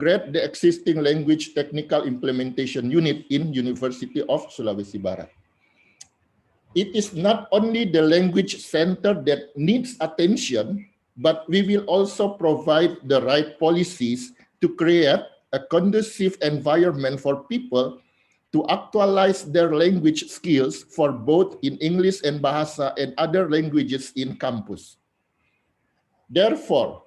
create the existing language technical implementation unit in University of Sulawesi Barat. It is not only the language center that needs attention, but we will also provide the right policies to create a conducive environment for people to actualize their language skills for both in English and Bahasa and other languages in campus. Therefore,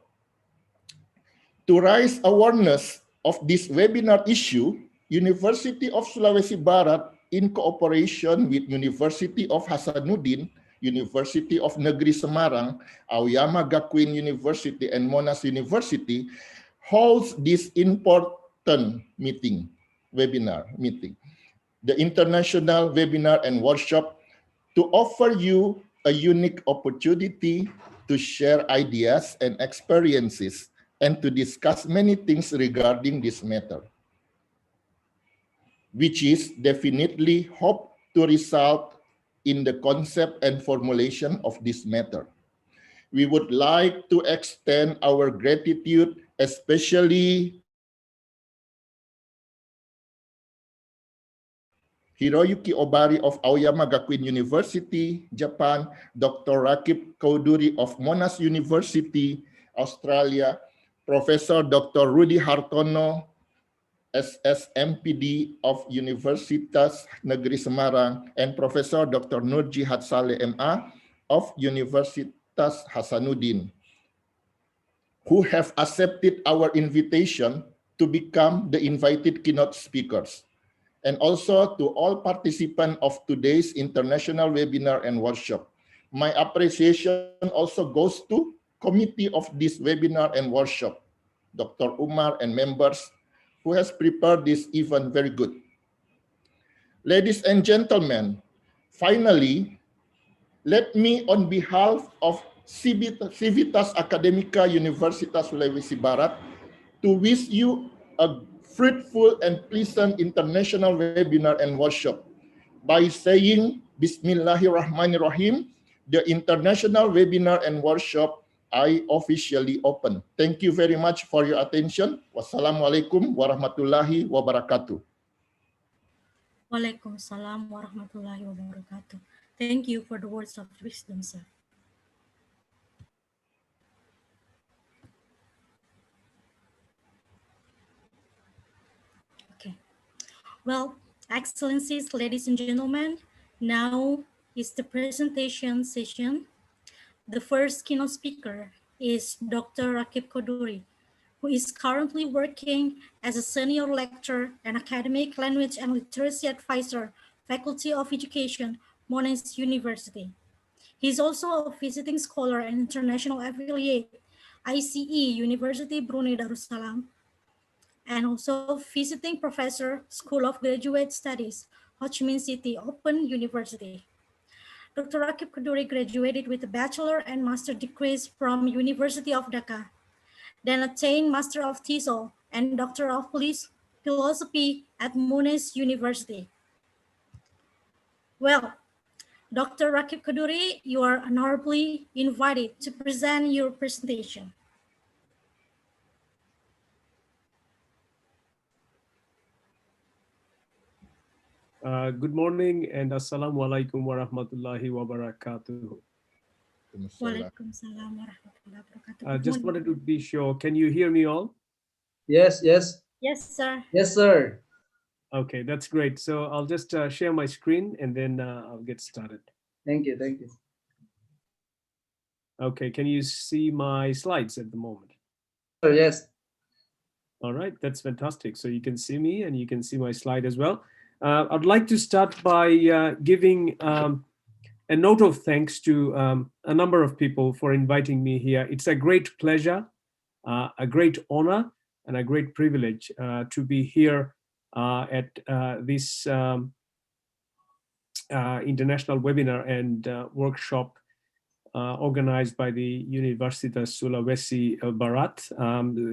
to raise awareness of this webinar issue, University of Sulawesi Barat, in cooperation with University of Hasanuddin, University of Negeri Semarang, Aoyama Gakuin University, and Monash University, holds this important webinar meeting, the international webinar and workshop, to offer you a unique opportunity to share ideas and experiences and to discuss many things regarding this matter, which is definitely hope to result in the concept and formulation of this matter. We would like to extend our gratitude, especially Hiroyuki Obari of Aoyama Gakuin University, Japan, Dr. Rakib Kauduri of Monash University, Australia, Professor Dr. Rudy Hartono, SSMPD of Universitas Negeri Semarang, and Professor Dr. Nur Jihad Saleh MA of Universitas Hasanuddin, who have accepted our invitation to become the invited keynote speakers, and also to all participants of today's international webinar and workshop. My appreciation also goes to committee of this webinar and workshop, Dr. Umar and members, who has prepared this event very good. Ladies and gentlemen, finally, let me, on behalf of Civitas Academica Universitas Sulawesi Barat, to wish you a fruitful and pleasant international webinar and workshop by saying Bismillahirrahmanirrahim, the international webinar and workshop I officially open. Thank you very much for your attention. Wassalamualaikum warahmatullahi wabarakatuh. Waalaikumsalam warahmatullahi wabarakatuh. Thank you for the words of wisdom, sir. Okay. Well, Excellencies, ladies and gentlemen, now is the presentation session. The first keynote speaker is Dr. Rakib Koduri, who is currently working as a senior lecturer and academic language and literacy advisor, Faculty of Education, Monash University. He is also a visiting scholar and international affiliate, ICE, University Brunei Darussalam, and also visiting professor, School of Graduate Studies, Ho Chi Minh City Open University. Dr. Rakib Koduri graduated with a bachelor and master degrees from University of Dhaka, then attained Master of TESOL and Doctor of Philosophy at Monash University. Well, Dr. Rakib Koduri, you are honorably invited to present your presentation. Good morning and assalamu alaikum warahmatullahi wabarakatuh. Waalaikumsalam warahmatullahi wabarakatuh. Just wanted to be sure, can you hear me all? Yes, yes. Yes, sir. Yes, sir. Okay, that's great. So I'll just share my screen and then I'll get started. Thank you, thank you. Okay, can you see my slides at the moment? Yes. All right, that's fantastic. So you can see me and you can see my slide as well. I'd like to start by giving a note of thanks to a number of people for inviting me here. It's a great pleasure, a great honor, and a great privilege to be here at this international webinar and workshop organized by the Universitas Sulawesi Barat.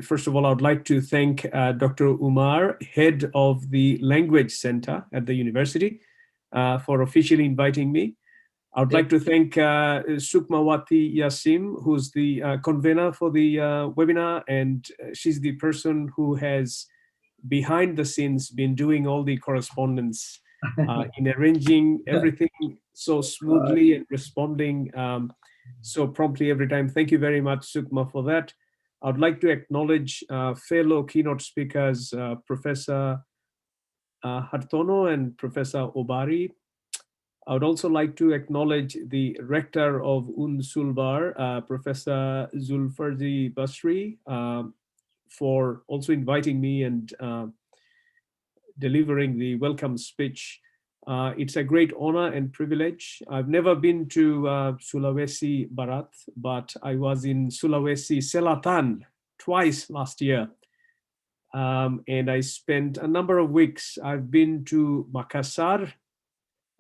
First of all, I would like to thank Dr. Umar, head of the Language Center at the university, for officially inviting me. I would like to thank Sukmawati Yasim, who's the convener for the webinar, and she's the person who has behind the scenes been doing all the correspondence in arranging everything so smoothly and responding so promptly every time. Thank you very much, Sukma, for that. I'd like to acknowledge fellow keynote speakers, Professor Hartono and Professor Obari. I would also like to acknowledge the rector of Unsulbar, Professor Zulfarji Basri, for also inviting me and delivering the welcome speech. It's a great honor and privilege. I've never been to Sulawesi Barat, but I was in Sulawesi Selatan twice last year. And I spent a number of weeks. I've been to Makassar,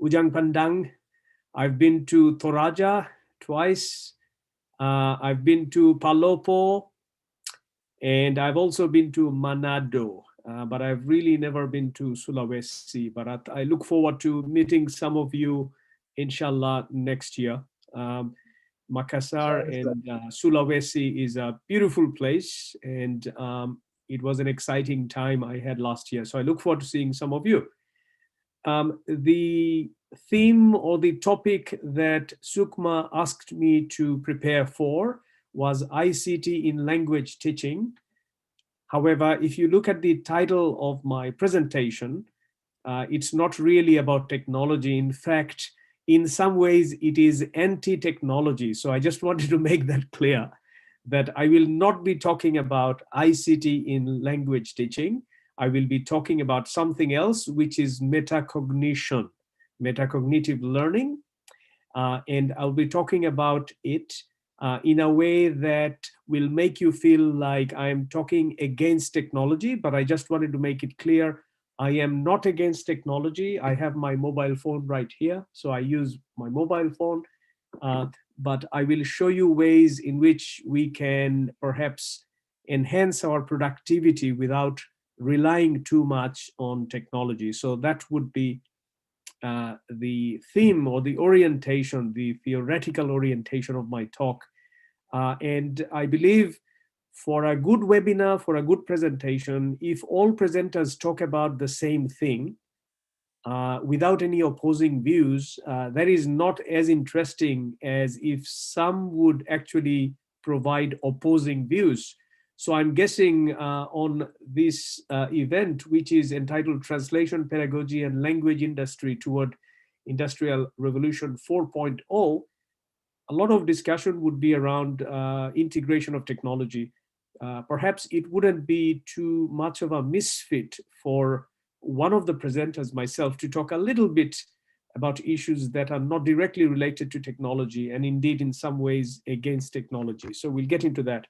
Ujang Pandang. I've been to Toraja twice. I've been to Palopo, and I've also been to Manado, but I've really never been to Sulawesi. But I look forward to meeting some of you, inshallah, next year. Makassar and Sulawesi is a beautiful place, and it was an exciting time I had last year. So I look forward to seeing some of you. The theme or the topic that Sukma asked me to prepare for was ICT in language teaching. However, if you look at the title of my presentation, it's not really about technology. In fact, in some ways, it is anti-technology. So I just wanted to make that clear, that I will not be talking about ICT in language teaching. I will be talking about something else, which is metacognition, metacognitive learning. And I'll be talking about it in a way that will make you feel like I'm talking against technology, but I just wanted to make it clear, I am not against technology. I have my mobile phone right here, so I use my mobile phone, but I will show you ways in which we can perhaps enhance our productivity without relying too much on technology. So that would be the theme or the orientation, the theoretical orientation of my talk. And I believe for a good webinar, for a good presentation, if all presenters talk about the same thing without any opposing views, that is not as interesting as if some would actually provide opposing views. So I'm guessing on this event, which is entitled Translation, Pedagogy, and Language Industry Toward Industrial Revolution 4.0, a lot of discussion would be around integration of technology. Perhaps it wouldn't be too much of a misfit for one of the presenters, myself, to talk a little bit about issues that are not directly related to technology and indeed in some ways against technology. So we'll get into that.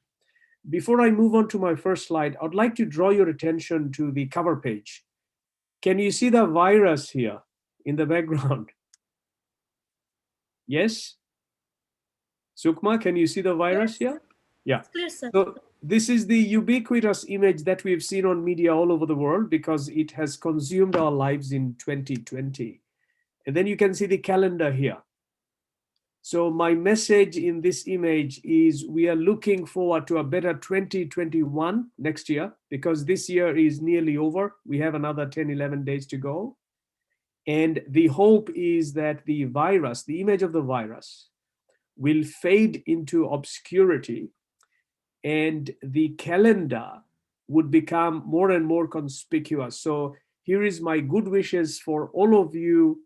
Before I move on to my first slide, I'd like to draw your attention to the cover page. Can you see the virus here in the background? Yes? Sukma, can you see the virus here? Yeah. Clear, sir. So this is the ubiquitous image that we've seen on media all over the world because it has consumed our lives in 2020. And then you can see the calendar here. So my message in this image is we are looking forward to a better 2021 next year because this year is nearly over. We have another 10, 11 days to go. And the hope is that the virus, the image of the virus, will fade into obscurity and the calendar would become more and more conspicuous. So here is my good wishes for all of you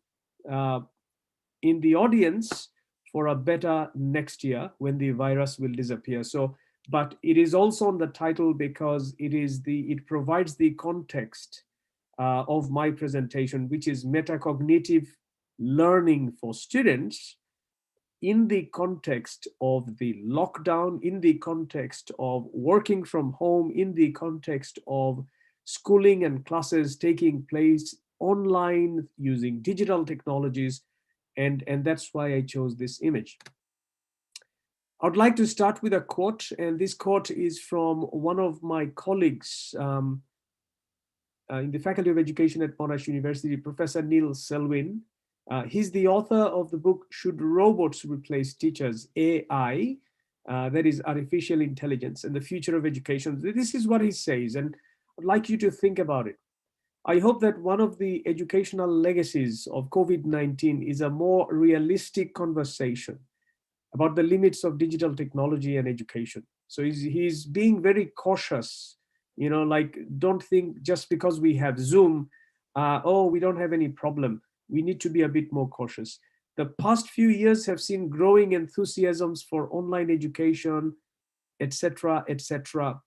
in the audience for a better next year when the virus will disappear. So, but it is also on the title because it provides the context of my presentation, which is metacognitive learning for students in the context of the lockdown, in the context of working from home, in the context of schooling and classes taking place online using digital technologies. And that's why I chose this image. I'd like to start with a quote, and this quote is from one of my colleagues in the Faculty of Education at Monash University, Professor Neil Selwyn. He's the author of the book, Should Robots Replace Teachers? AI, that is artificial intelligence and the future of education. This is what he says, and I'd like you to think about it. I hope that one of the educational legacies of COVID-19 is a more realistic conversation about the limits of digital technology and education. So he's being very cautious, like, don't think just because we have Zoom, oh, we don't have any problem. We need to be a bit more cautious. The past few years have seen growing enthusiasms for online education, etc., etc.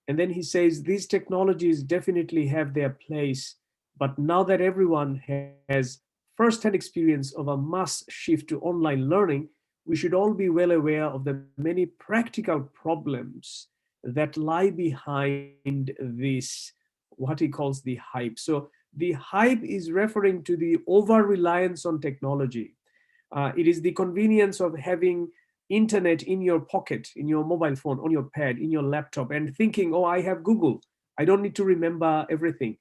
And then he says these technologies definitely have their place, but now that everyone has first-hand experience of a mass shift to online learning, we should all be well aware of the many practical problems that lie behind this, what he calls the hype. So the hype is referring to the over-reliance on technology. It is the convenience of having internet in your pocket, in your mobile phone, on your pad, in your laptop, and thinking, oh, I have Google. I don't need to remember everything.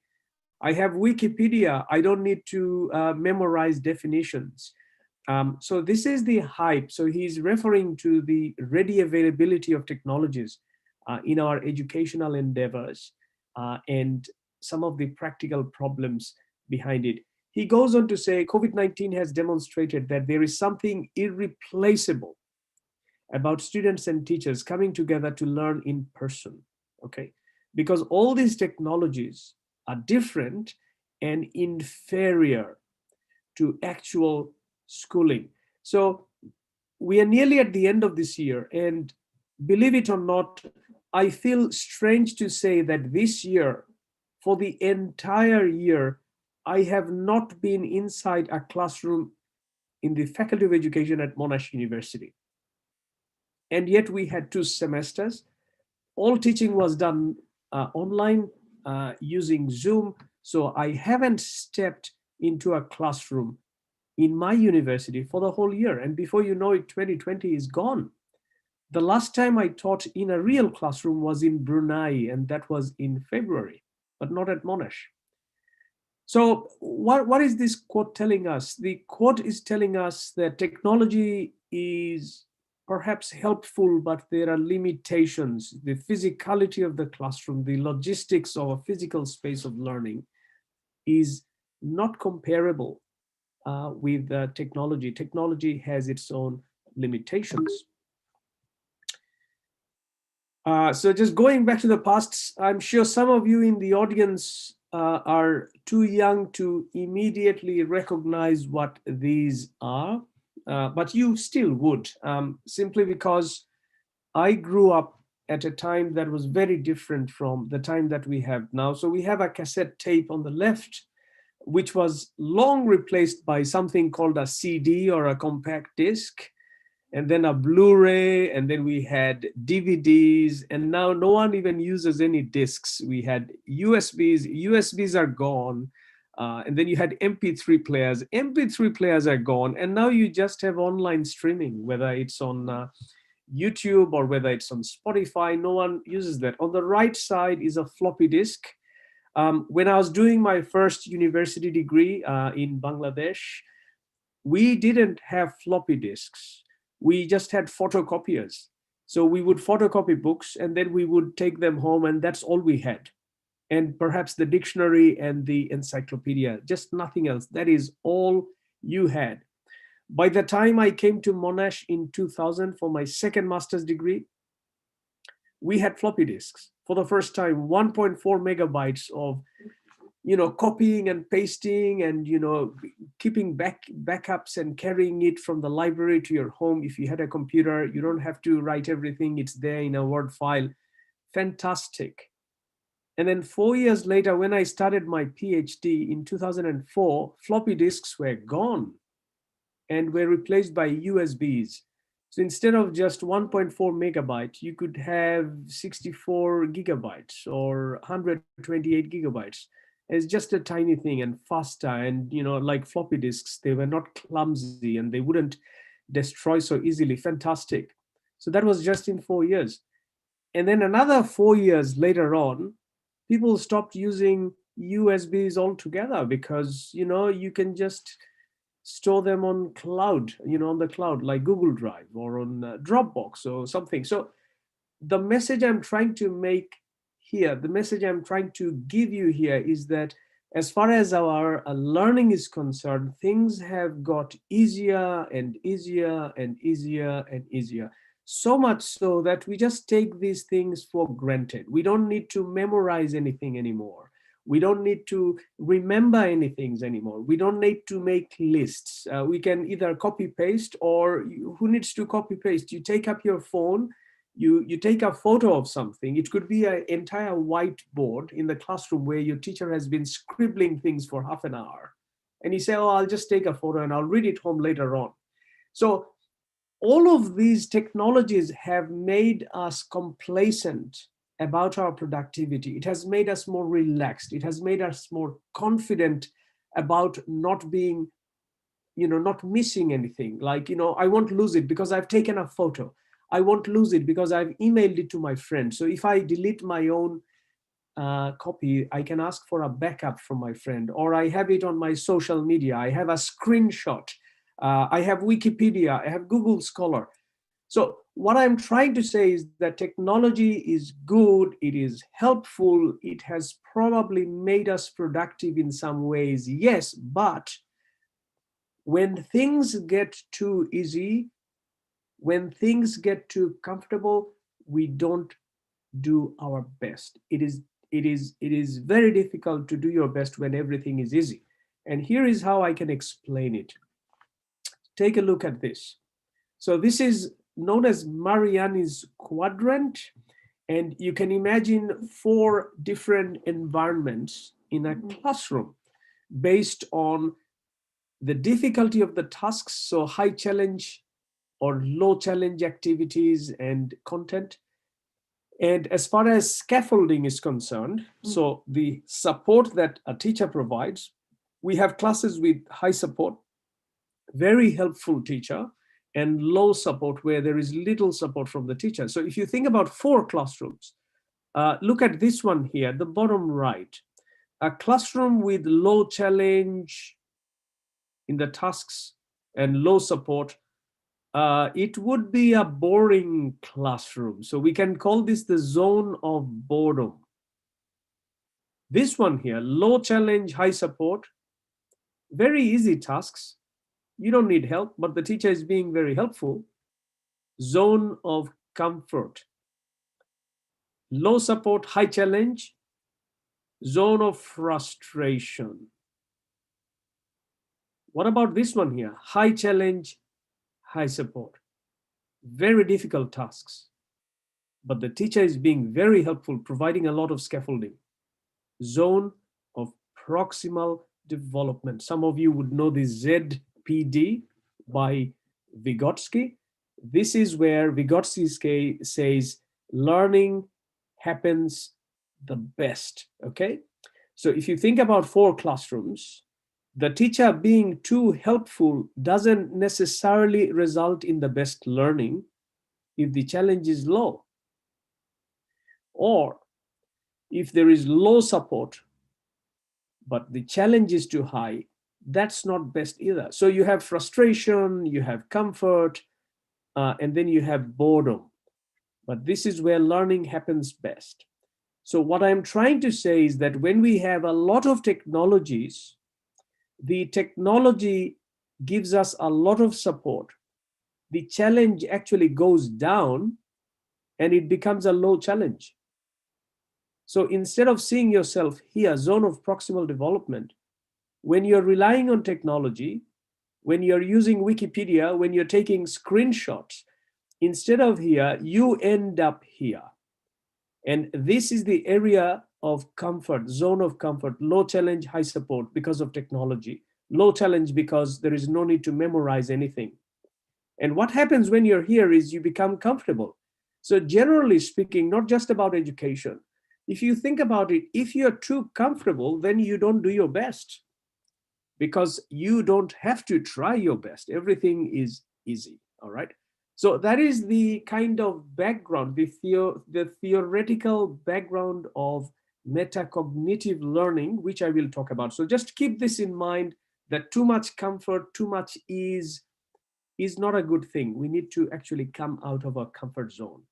I have Wikipedia. I don't need to memorize definitions. So this is the hype. So he's referring to the ready availability of technologies in our educational endeavors and some of the practical problems behind it. He goes on to say, COVID-19 has demonstrated that there is something irreplaceable about students and teachers coming together to learn in person, okay? Because all these technologies are different and inferior to actual schooling. So we are nearly at the end of this year, and believe it or not, I feel strange to say that this year, for the entire year, I have not been inside a classroom in the Faculty of Education at Monash University. And yet we had 2 semesters. All teaching was done online using Zoom. So I haven't stepped into a classroom in my university for the whole year. And before you know it, 2020 is gone. The last time I taught in a real classroom was in Brunei, and that was in February, but not at Monash. So what is this quote telling us? The quote is telling us that technology is perhaps helpful, but there are limitations. The physicality of the classroom, the logistics of a physical space of learning is not comparable with technology. Technology has its own limitations. So just going back to the past, I'm sure some of you in the audience are too young to immediately recognize what these are. But you still would, simply because I grew up at a time that was very different from the time that we have now. So we have a cassette tape on the left, which was long replaced by something called a CD or a compact disc, and then a Blu-ray, and then we had DVDs, and now no one even uses any discs. We had USBs. USBs are gone. And then you had MP3 players. MP3 players are gone. And now you just have online streaming, whether it's on YouTube or whether it's on Spotify. No one uses that. On the right side is a floppy disk. When I was doing my first university degree in Bangladesh, we didn't have floppy disks. We just had photocopiers. So we would photocopy books and then we would take them home, and that's all we had. And perhaps the dictionary and the encyclopedia, just nothing else. That is all you had. By the time I came to Monash in 2000 for my second master's degree, we had floppy disks. For the first time, 1.4 megabytes of, copying and pasting and, keeping backups and carrying it from the library to your home. If you had a computer, you don't have to write everything. It's there in a Word file. Fantastic. And then 4 years later, when I started my PhD in 2004, floppy disks were gone and were replaced by USBs. So instead of just 1.4 megabytes, you could have 64 gigabytes or 128 gigabytes. It's just a tiny thing and faster. And, like floppy disks, they were not clumsy and they wouldn't destroy so easily. Fantastic. So that was just in 4 years. And then another 4 years later on, people stopped using USBs altogether because, you can just store them on cloud, on the cloud, like Google Drive or on Dropbox or something. So the message I'm trying to make here, the message I'm trying to give you here is that as far as our learning is concerned, things have got easier and easier and easier and easier. So much so that we just take these things for granted. We don't need to memorize anything anymore. We don't need to remember anything anymore. We don't need to make lists. We can either copy paste, or who needs to copy paste? You take up your phone, you take a photo of something. It could be an entire whiteboard in the classroom where your teacher has been scribbling things for half an hour. And you say, oh, I'll just take a photo and I'll read it home later on. So all of these technologies have made us complacent about our productivity. It has made us more relaxed. It has made us more confident about not being, not missing anything. Like, I won't lose it because I've taken a photo. I won't lose it because I've emailed it to my friend. So if I delete my own copy, I can ask for a backup from my friend, or I have it on my social media. I have a screenshot. I have Wikipedia. I have Google Scholar. So what I'm trying to say is that technology is good. It is helpful. It has probably made us productive in some ways. Yes, but when things get too easy, when things get too comfortable, we don't do our best. It is very difficult to do your best when everything is easy. And here is how I can explain it. Take a look at this. So this is known as Marianis Quadrant, and you can imagine 4 different environments in a classroom based on the difficulty of the tasks, so high challenge or low challenge activities and content. And as far as scaffolding is concerned, so the support that a teacher provides, we have classes with high support, very helpful teacher, and low support where there is little support from the teacher. So if you think about 4 classrooms, look at this one here, the bottom right, a classroom with low challenge in the tasks and low support, it would be a boring classroom. So we can call this the zone of boredom. This one here, low challenge, high support, very easy tasks. You don't need help, but the teacher is being very helpful. Zone of comfort. Low support, high challenge, zone of frustration. What about this one here? High challenge, high support. Very difficult tasks, but the teacher is being very helpful, providing a lot of scaffolding. Zone of proximal development. Some of you would know the ZPD by Vygotsky. This is where Vygotsky says learning happens the best, okay? So if you think about 4 classrooms, the teacher being too helpful doesn't necessarily result in the best learning if the challenge is low. Or if there is low support, but the challenge is too high, that's not best either. So you have frustration, you have comfort, and then you have boredom. But this is where learning happens best. So what I'm trying to say is that when we have a lot of technologies, the technology gives us a lot of support. The challenge actually goes down and it becomes a low challenge. So instead of seeing yourself here, zone of proximal development, when you're relying on technology, when you're using Wikipedia, when you're taking screenshots, instead of here, you end up here. And this is the area of comfort, zone of comfort, low challenge, high support because of technology. Low challenge because there is no need to memorize anything. And what happens when you're here is you become comfortable. So generally speaking, not just about education, if you think about it, if you're too comfortable, then you don't do your best because you don't have to try your best. Everything is easy, all right? So that is the kind of background, the theoretical background of metacognitive learning, which I will talk about. So just keep this in mind that too much comfort, too much ease is not a good thing. We need to actually come out of our comfort zone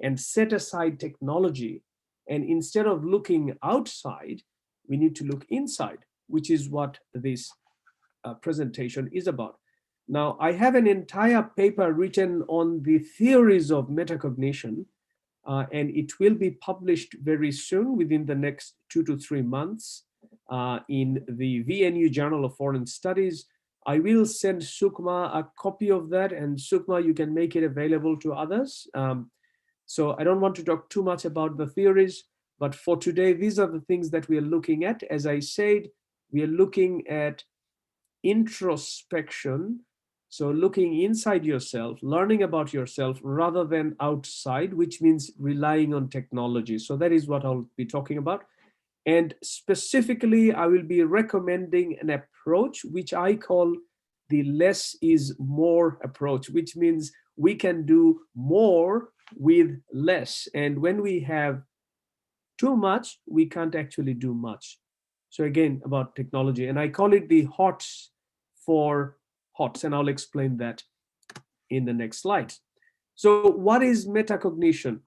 and set aside technology. And instead of looking outside, we need to look inside, which is what this presentation is about. Now, I have an entire paper written on the theories of metacognition, and it will be published very soon, within the next 2 to 3 months, in the VNU Journal of Foreign Studies. I will send Sukma a copy of that, and Sukma, you can make it available to others. So I don't want to talk too much about the theories, but for today, these are the things that we are looking at. As I said, we are looking at introspection, so looking inside yourself, learning about yourself rather than outside, which means relying on technology. So that is what I'll be talking about. And specifically, I will be recommending an approach which I call the less is more approach, which means we can do more with less. And when we have too much, we can't actually do much. So again, about technology, and I call it the HOTS for HOTS, and I'll explain that in the next slide. So what is metacognition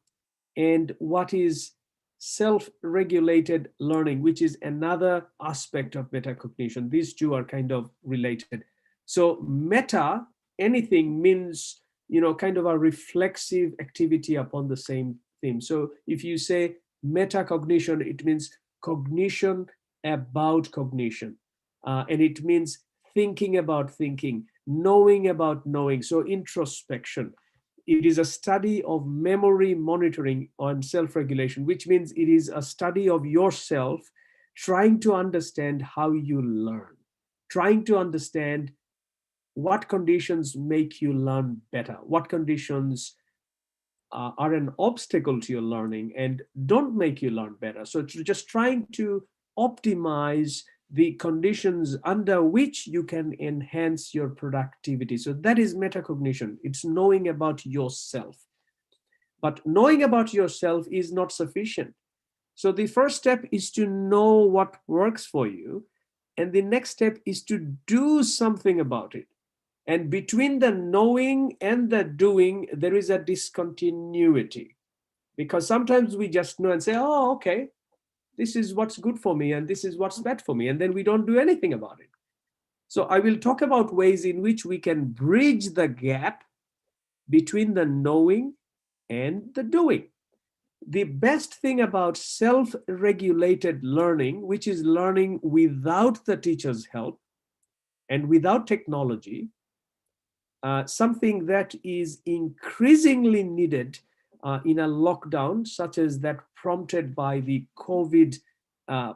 and what is self-regulated learning, which is another aspect of metacognition? These two are kind of related. So meta, anything, means, you know, kind of a reflexive activity upon the same theme. So if you say metacognition, it means cognition about cognition, and it means thinking about thinking, knowing about knowing. So introspection. It is a study of memory monitoring and self-regulation, which means it is a study of yourself, trying to understand how you learn, trying to understand what conditions make you learn better, what conditions are an obstacle to your learning and don't make you learn better. So it's just trying to optimize the conditions under which you can enhance your productivity. So that is metacognition. It's knowing about yourself. But knowing about yourself is not sufficient. So the first step is to know what works for you. And the next step is to do something about it. And between the knowing and the doing, there is a discontinuity. Because sometimes we just know and say, oh, okay, this is what's good for me and this is what's bad for me. And then we don't do anything about it. So I will talk about ways in which we can bridge the gap between the knowing and the doing. The best thing about self-regulated learning, which is learning without the teacher's help and without technology, something that is increasingly needed in a lockdown, such as that prompted by the COVID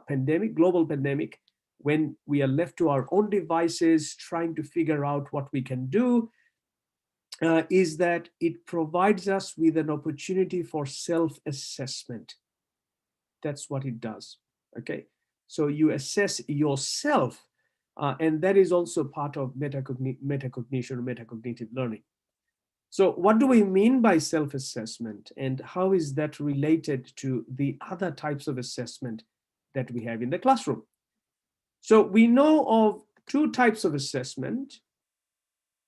pandemic, global pandemic, when we are left to our own devices, trying to figure out what we can do, is that it provides us with an opportunity for self-assessment. That's what it does, okay? So you assess yourself, and that is also part of metacognition, metacognitive learning. So what do we mean by self-assessment, and how is that related to the other types of assessment that we have in the classroom? So we know of two types of assessment.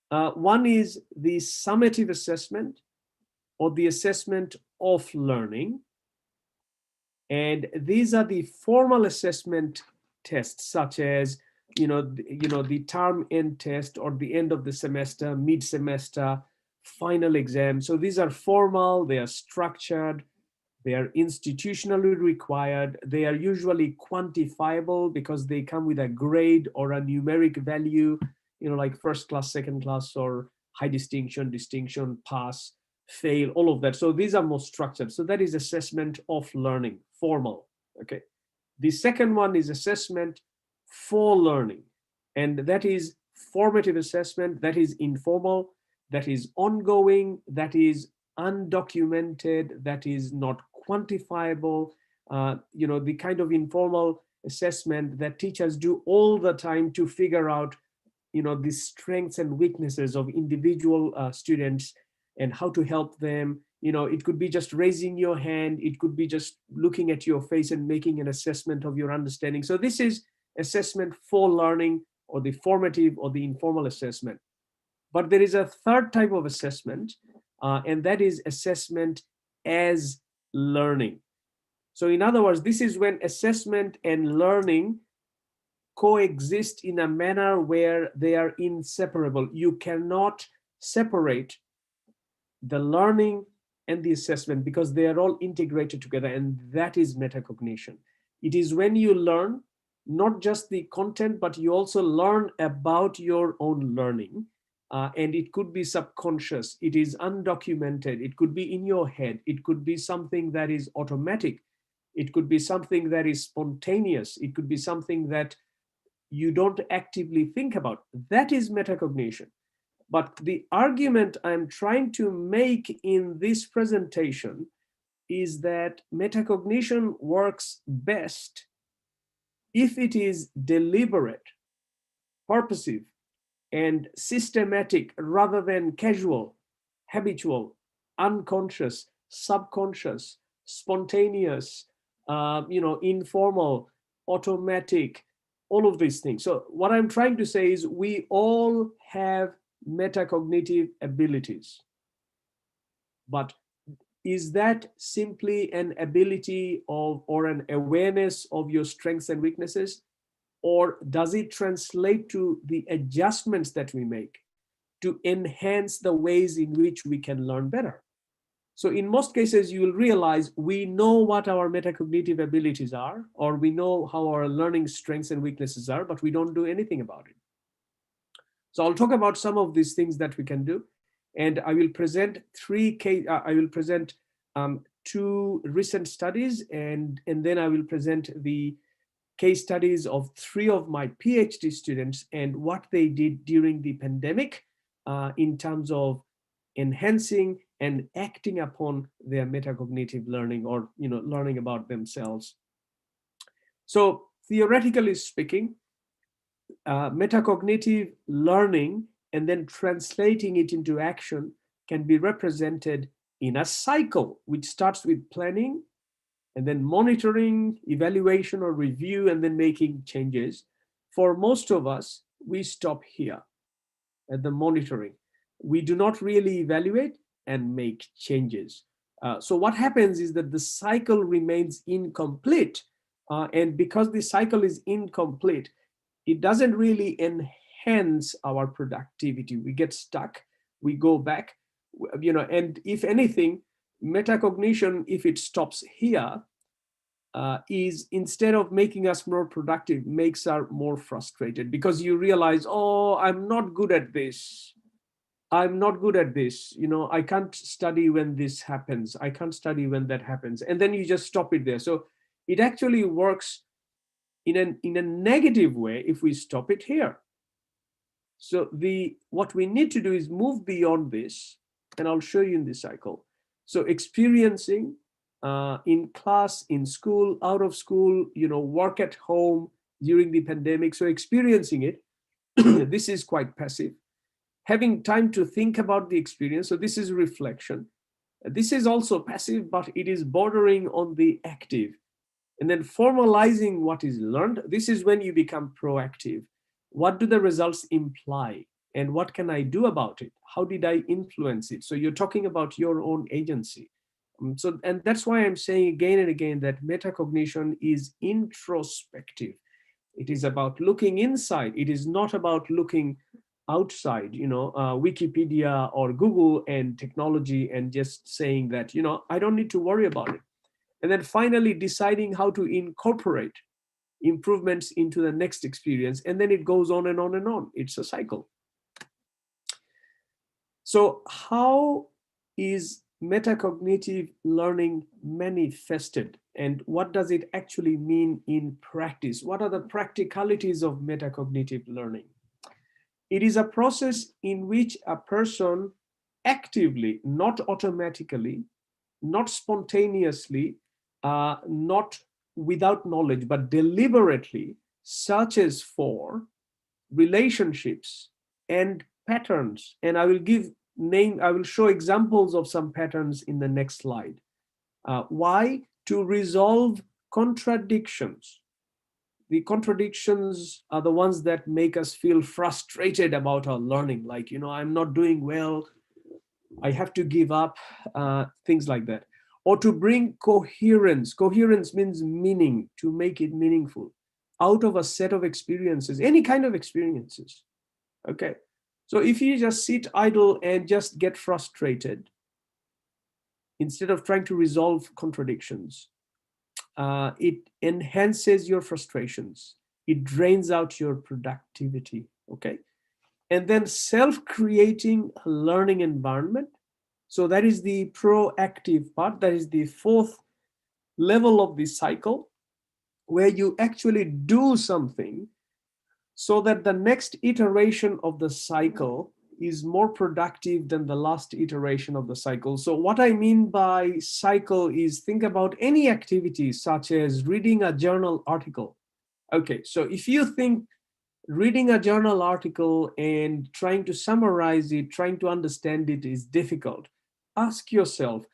One is the summative assessment, or the assessment of learning. And these are the formal assessment tests, such as the term end test, or the end of the semester, mid-semester, final exam. So these are formal, they are structured, they are institutionally required, they are usually quantifiable because they come with a grade or a numeric value, like first class, second class, or high distinction, distinction, pass, fail, all of that. So these are more structured. So that is assessment of learning, formal, okay? The second one is assessment for learning, and that is formative assessment, that is informal, that is ongoing, that is undocumented, that is not quantifiable, the kind of informal assessment that teachers do all the time to figure out, the strengths and weaknesses of individual students and how to help them. It could be just raising your hand, it could be just looking at your face and making an assessment of your understanding. So this is assessment for learning, or the formative or the informal assessment. But there is a third type of assessment, and that is assessment as learning. So in other words, this is when assessment and learning coexist in a manner where they are inseparable. You cannot separate the learning and the assessment because they are all integrated together, and that is metacognition. It is when you learn not just the content, but you also learn about your own learning. And it could be subconscious, it is undocumented, it could be in your head, it could be something that is automatic, it could be something that is spontaneous, it could be something that you don't actively think about. That is metacognition. But the argument I'm trying to make in this presentation is that metacognition works best if it is deliberate, purposive, and systematic rather than casual, habitual, unconscious, subconscious, spontaneous, informal, automatic, all of these things. So what I'm trying to say is we all have metacognitive abilities, but is that simply an ability of or an awareness of your strengths and weaknesses, or does it translate to the adjustments that we make to enhance the ways in which we can learn better? So in most cases, you will realize we know what our metacognitive abilities are, or we know how our learning strengths and weaknesses are, but we don't do anything about it. So I'll talk about some of these things that we can do, and I will present two recent studies, and then I will present the case studies of 3 of my PhD students and what they did during the pandemic in terms of enhancing and acting upon their metacognitive learning, or learning about themselves. So theoretically speaking, metacognitive learning and then translating it into action can be represented in a cycle which starts with planning and then monitoring, evaluation or review, and then making changes. For most of us, we stop here at the monitoring. We do not really evaluate and make changes. So what happens is that the cycle remains incomplete. And because the cycle is incomplete, it doesn't really enhance our productivity. We get stuck, we go back, and if anything, metacognition, if it stops here, is instead of making us more productive, makes us more frustrated, because you realize, oh, I'm not good at this. I'm not good at this. I can't study when this happens. I can't study when that happens. And then you just stop it there. So it actually works in a negative way if we stop it here. So what we need to do is move beyond this, and I'll show you in this cycle. So experiencing in class, in school, out of school, work at home during the pandemic. So experiencing it, this is quite passive. Having time to think about the experience. So this is reflection. This is also passive, but it is bordering on the active. And then formalizing what is learned. This is when you become proactive. What do the results imply? And what can I do about it? How did I influence it? So you're talking about your own agency. And that's why I'm saying again and again that metacognition is introspective. It is about looking inside. It is not about looking outside, Wikipedia or Google and technology, and just saying that, I don't need to worry about it. And then finally deciding how to incorporate improvements into the next experience. And then it goes on and on and on. It's a cycle. So how is metacognitive learning manifested, and what does it actually mean in practice? What are the practicalities of metacognitive learning? It is a process in which a person actively, not automatically, not spontaneously, not without knowledge, but deliberately searches for relationships and patterns. And I will show examples of some patterns in the next slide. Why? To resolve contradictions the contradictions are the ones that make us feel frustrated about our learning. Like, I'm not doing well, I have to give up, things like that. Or to bring coherence. Coherence means meaning, to make it meaningful out of a set of experiences, any kind of experiences. Okay. So if you just sit idle and just get frustrated, instead of trying to resolve contradictions, it enhances your frustrations. It drains out your productivity. Okay. And then self-creating a learning environment. So that is the proactive part. That is the fourth level of the cycle, where you actually do something so that the next iteration of the cycle is more productive than the last iteration of the cycle. So what I mean by cycle is, think about any activity such as reading a journal article. Okay, so if you think reading a journal article and trying to summarize it, trying to understand it is difficult, ask yourself,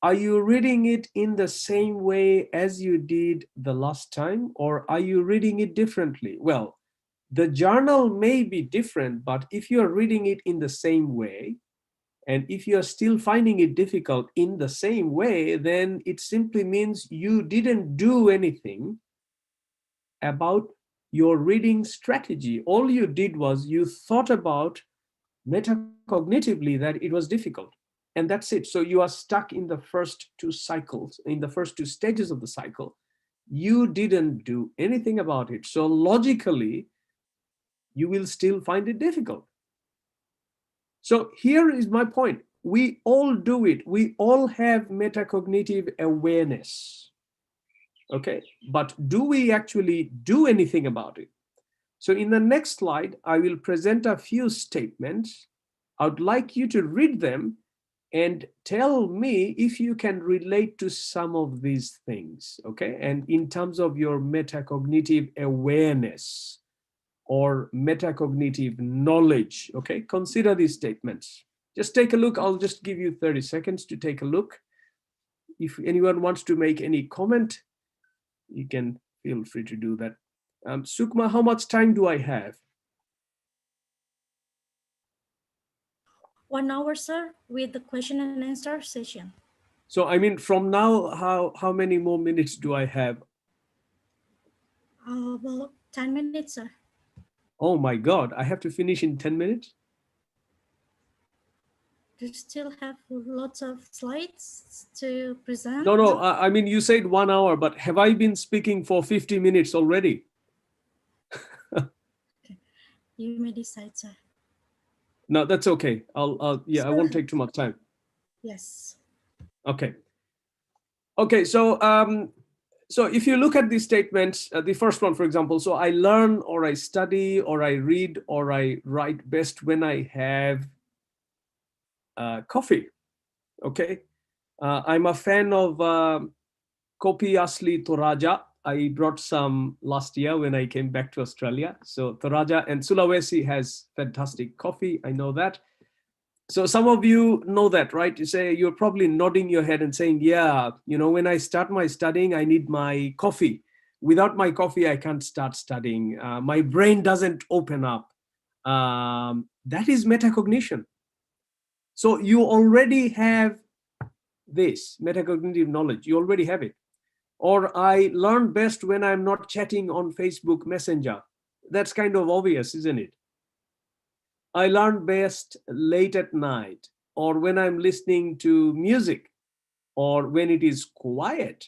are you reading it in the same way as you did the last time, or are you reading it differently? Well, the journal may be different, but if you're reading it in the same way, and if you're still finding it difficult in the same way, then it simply means you didn't do anything about your reading strategy. All you did was you thought about metacognitively that it was difficult. And that's it. So you are stuck in the first two cycles, in the first two stages of the cycle. You didn't do anything about it. So logically, you will still find it difficult. So here is my point. We all do it. We all have metacognitive awareness. Okay, but do we actually do anything about it? So in the next slide, I will present a few statements. I would like you to read them and tell me if you can relate to some of these things, okay? And in terms of your metacognitive awareness or metacognitive knowledge, okay? Consider these statements. Just take a look. I'll just give you 30 seconds to take a look. If anyone wants to make any comment, you can feel free to do that. Sukma, how much time do I have? 1 hour, sir, with the question and answer session. So I mean, from now, how many more minutes do I have? Well, 10 minutes, sir. Oh my God, I have to finish in 10 minutes? Do you still have lots of slides to present? No, I mean, you said 1 hour, but have I been speaking for 50 minutes already? You may decide, sir. No, that's okay. I won't take too much time. Yes. Okay. Okay, so if you look at these statements, the first one, for example, so I learn or I study or I read or I write best when I have coffee. Okay. I'm a fan of Kopi Asli Toraja. I brought some last year when I came back to Australia. So Toraja and Sulawesi has fantastic coffee. I know that. So some of you know that, right? You say, you're probably nodding your head and saying, yeah, when I start my studying, I need my coffee. Without my coffee, I can't start studying. My brain doesn't open up. That is metacognition. So you already have this metacognitive knowledge. You already have it. Or I learn best when I'm not chatting on Facebook Messenger. That's kind of obvious, isn't it? I learn best late at night, or when I'm listening to music, or when it is quiet,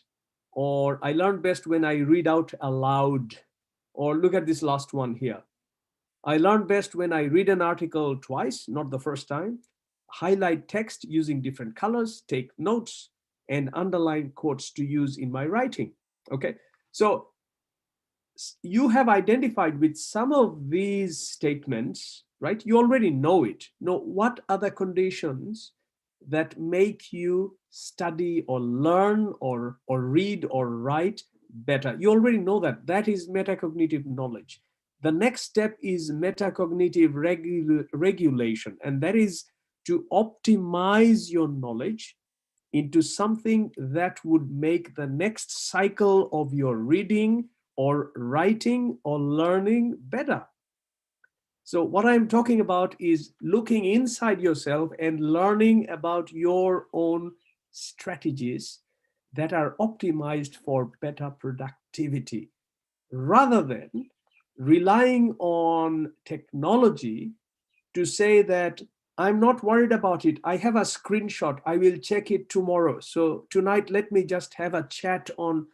or I learn best when I read out aloud. Or look at this last one here. I learn best when I read an article twice, not the first time, highlight text using different colors, take notes, and underline quotes to use in my writing. Okay, so you have identified with some of these statements, right? You already know it. Know what are the conditions that make you study or learn or read or write better. You already know that. That is metacognitive knowledge. The next step is metacognitive regulation, and that is to optimize your knowledge into something that would make the next cycle of your reading or writing or learning better. So what I'm talking about is looking inside yourself and learning about your own strategies that are optimized for better productivity, rather than relying on technology to say that I'm not worried about it. I have a screenshot. I will check it tomorrow. So tonight, let me just have a chat on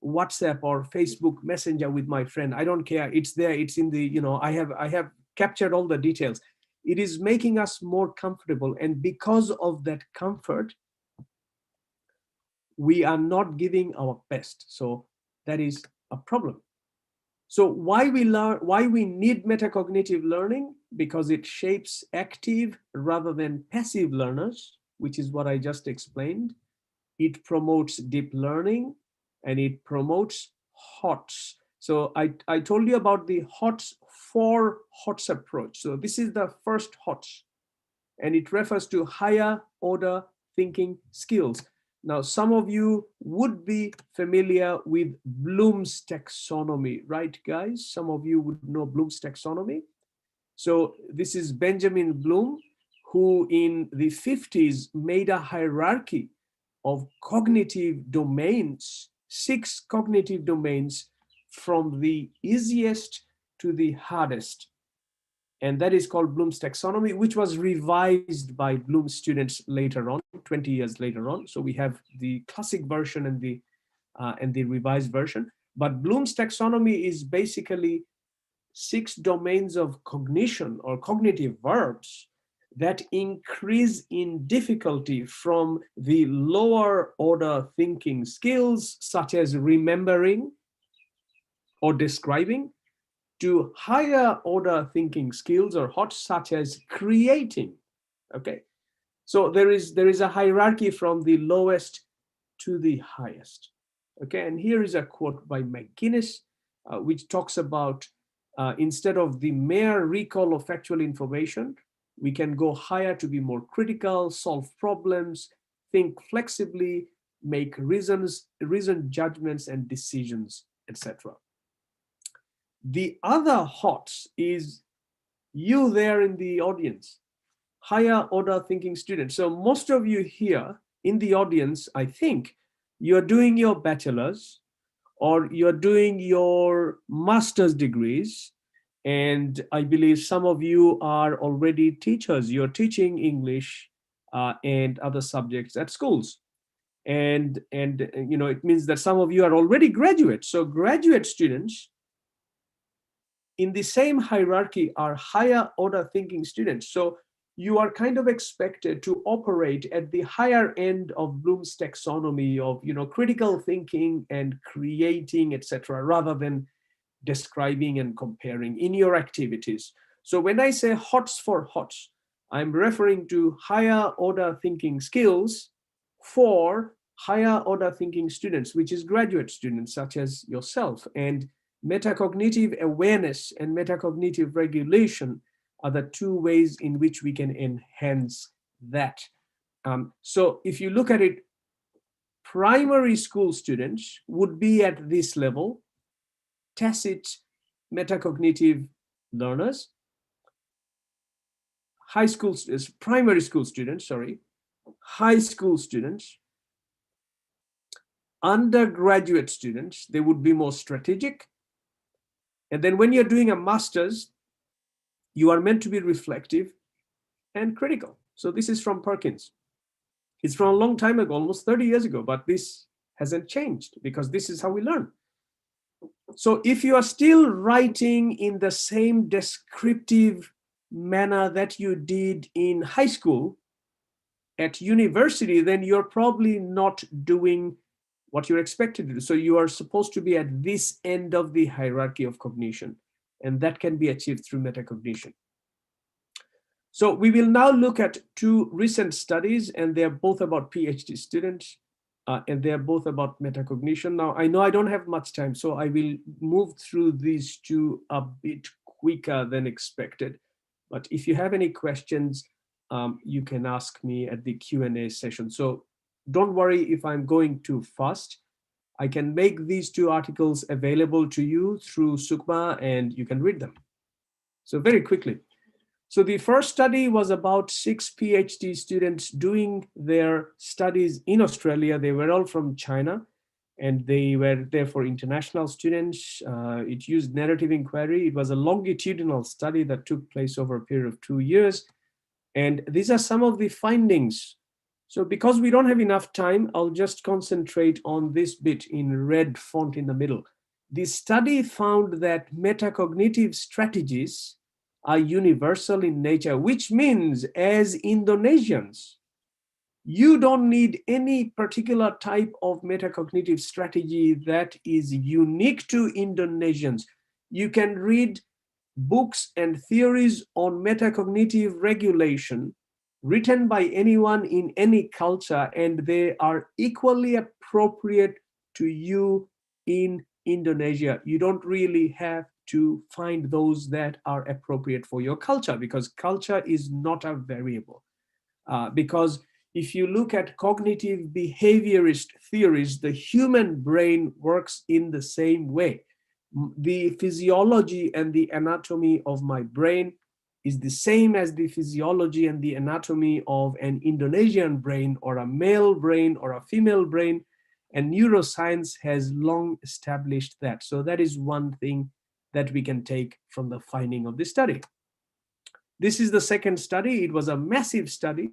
WhatsApp or Facebook Messenger with my friend. I don't care. It's there. It's in the, I have captured all the details. It is making us more comfortable. And because of that comfort, we are not giving our best. So that is a problem. So why we need metacognitive learning? Because it shapes active rather than passive learners, which is what I just explained. It promotes deep learning, and it promotes HOTS. So I told you about the HOTS, 4 HOTS approach. So this is the first HOTS, and it refers to higher order thinking skills. Now, some of you would be familiar with Bloom's taxonomy, right, guys? Some of you would know Bloom's taxonomy. So this is Benjamin Bloom, who in the 50s made a hierarchy of cognitive domains, 6 cognitive domains, from the easiest to the hardest. And that is called Bloom's taxonomy, which was revised by Bloom's students later on, 20 years later on. So we have the classic version and the revised version. But Bloom's taxonomy is basically 6 domains of cognition or cognitive verbs that increase in difficulty from the lower order thinking skills, such as remembering or describing, to higher order thinking skills or HOTS, such as creating. Okay, so there is a hierarchy from the lowest to the highest. Okay, and here is a quote by McGuinness, which talks about instead of the mere recall of factual information, we can go higher to be more critical, solve problems, think flexibly, make reasoned judgments and decisions, etc. The other HOTS is you there in the audience, higher order thinking students. So most of you here in the audience, I think you're doing your bachelor's or you're doing your master's degrees. And I believe some of you are already teachers. You're teaching English and other subjects at schools. And it means that some of you are already graduates. So graduate students in the same hierarchy are higher order thinking students. So you are kind of expected to operate at the higher end of Bloom's taxonomy of, critical thinking and creating, etc., rather than describing and comparing in your activities. So when I say HOTS for HOTS, I'm referring to higher order thinking skills for higher order thinking students, which is graduate students such as yourself. And metacognitive awareness and metacognitive regulation are the 2 ways in which we can enhance that. So if you look at it, primary school students would be at this level, tacit metacognitive learners. Primary school students, high school students, undergraduate students, they would be more strategic. And then when you're doing a master's, you are meant to be reflective and critical. So this is from Perkins. It's from a long time ago, almost 30 years ago, but this hasn't changed because this is how we learn. So if you are still writing in the same descriptive manner that you did in high school, at university, then you're probably not doing what you're expected to do. So you are supposed to be at this end of the hierarchy of cognition, and that can be achieved through metacognition. So we will now look at 2 recent studies, and they're both about PhD students, and they're both about metacognition. Now, I know I don't have much time, so I will move through these 2 a bit quicker than expected. But if you have any questions, you can ask me at the Q&A session. So don't worry if I'm going too fast. I can make these 2 articles available to you through Sukma, and you can read them. So very quickly. So the first study was about 6 PhD students doing their studies in Australia. They were all from China, and they were there for international students. It used narrative inquiry. It was a longitudinal study that took place over a period of 2 years. And these are some of the findings. So because we don't have enough time, I'll just concentrate on this bit in red font in the middle. The study found that metacognitive strategies are universal in nature, which means as Indonesians, you don't need any particular type of metacognitive strategy that is unique to Indonesians. You can read books and theories on metacognitive regulation written by anyone in any culture, and they are equally appropriate to you in Indonesia. You don't really have to find those that are appropriate for your culture, because culture is not a variable. Because if you look at cognitive behaviorist theories, the human brain works in the same way. The physiology and the anatomy of my brain is the same as the physiology and the anatomy of an Indonesian brain, or a male brain, or a female brain, and neuroscience has long established that. So that is one thing that we can take from the finding of this study. This is the second study. It was a massive study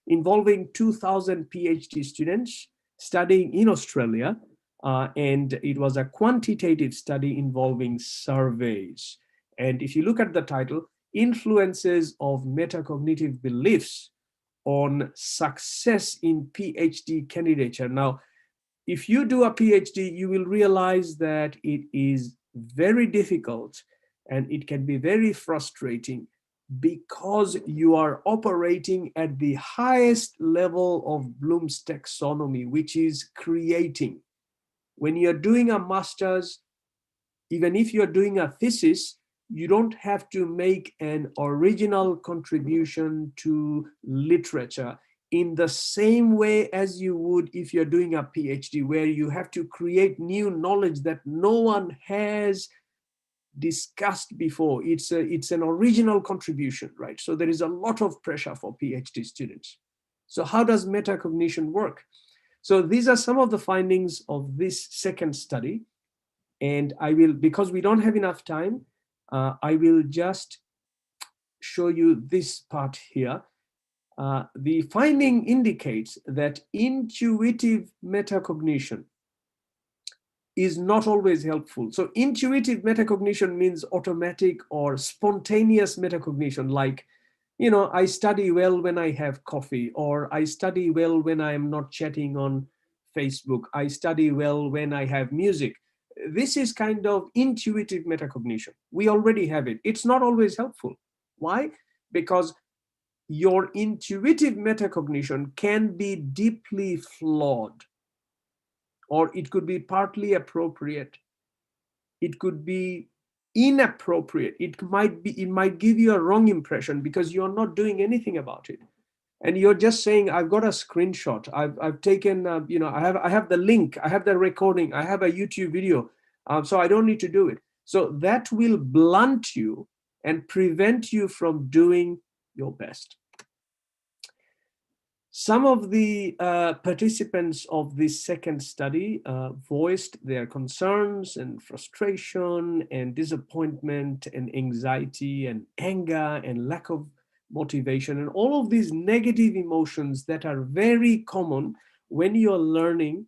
involving 2,000 PhD students studying in Australia. And it was a quantitative study involving surveys. And if you look at the title, Influences of Metacognitive Beliefs on Success in PhD Candidature. Now, if you do a PhD, you will realize that it is very difficult and it can be very frustrating, because you are operating at the highest level of Bloom's taxonomy, which is creating. When you're doing a master's, even if you're doing a thesis, you don't have to make an original contribution to literature in the same way as you would if you're doing a PhD, where you have to create new knowledge that no one has discussed before. It's an original contribution, right? So there is a lot of pressure for PhD students. So how does metacognition work? So these are some of the findings of this second study. And I will, because we don't have enough time, I will just show you this part here. The finding indicates that intuitive metacognition is not always helpful. So intuitive metacognition means automatic or spontaneous metacognition, like, you know, I study well when I have coffee, or I study well when I am not chatting on Facebook. I study well when I have music. This is kind of intuitive metacognition. We already have it. It's not always helpful. Why? Because your intuitive metacognition can be deeply flawed, or it could be partly appropriate. It could be inappropriate. It might give you a wrong impression because you're not doing anything about it. And you're just saying, I've got a screenshot. I've taken, you know, I have the link, I have the recording, I have a YouTube video, so I don't need to do it. So that will blunt you and prevent you from doing your best. Some of the participants of this second study voiced their concerns and frustration and disappointment and anxiety and anger and lack of motivation, and all of these negative emotions that are very common when you're learning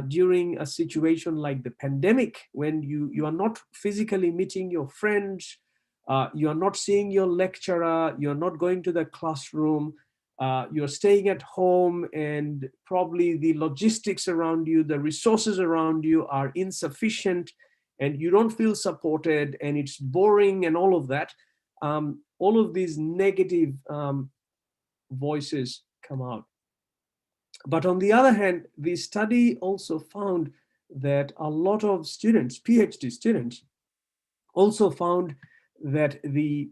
during a situation like the pandemic, when you are not physically meeting your friends, you are not seeing your lecturer, you're not going to the classroom, you're staying at home, and probably the logistics around you, the resources around you are insufficient, and you don't feel supported, and it's boring and all of that. All of these negative voices come out. But on the other hand, the study also found that a lot of students, PhD students, also found that the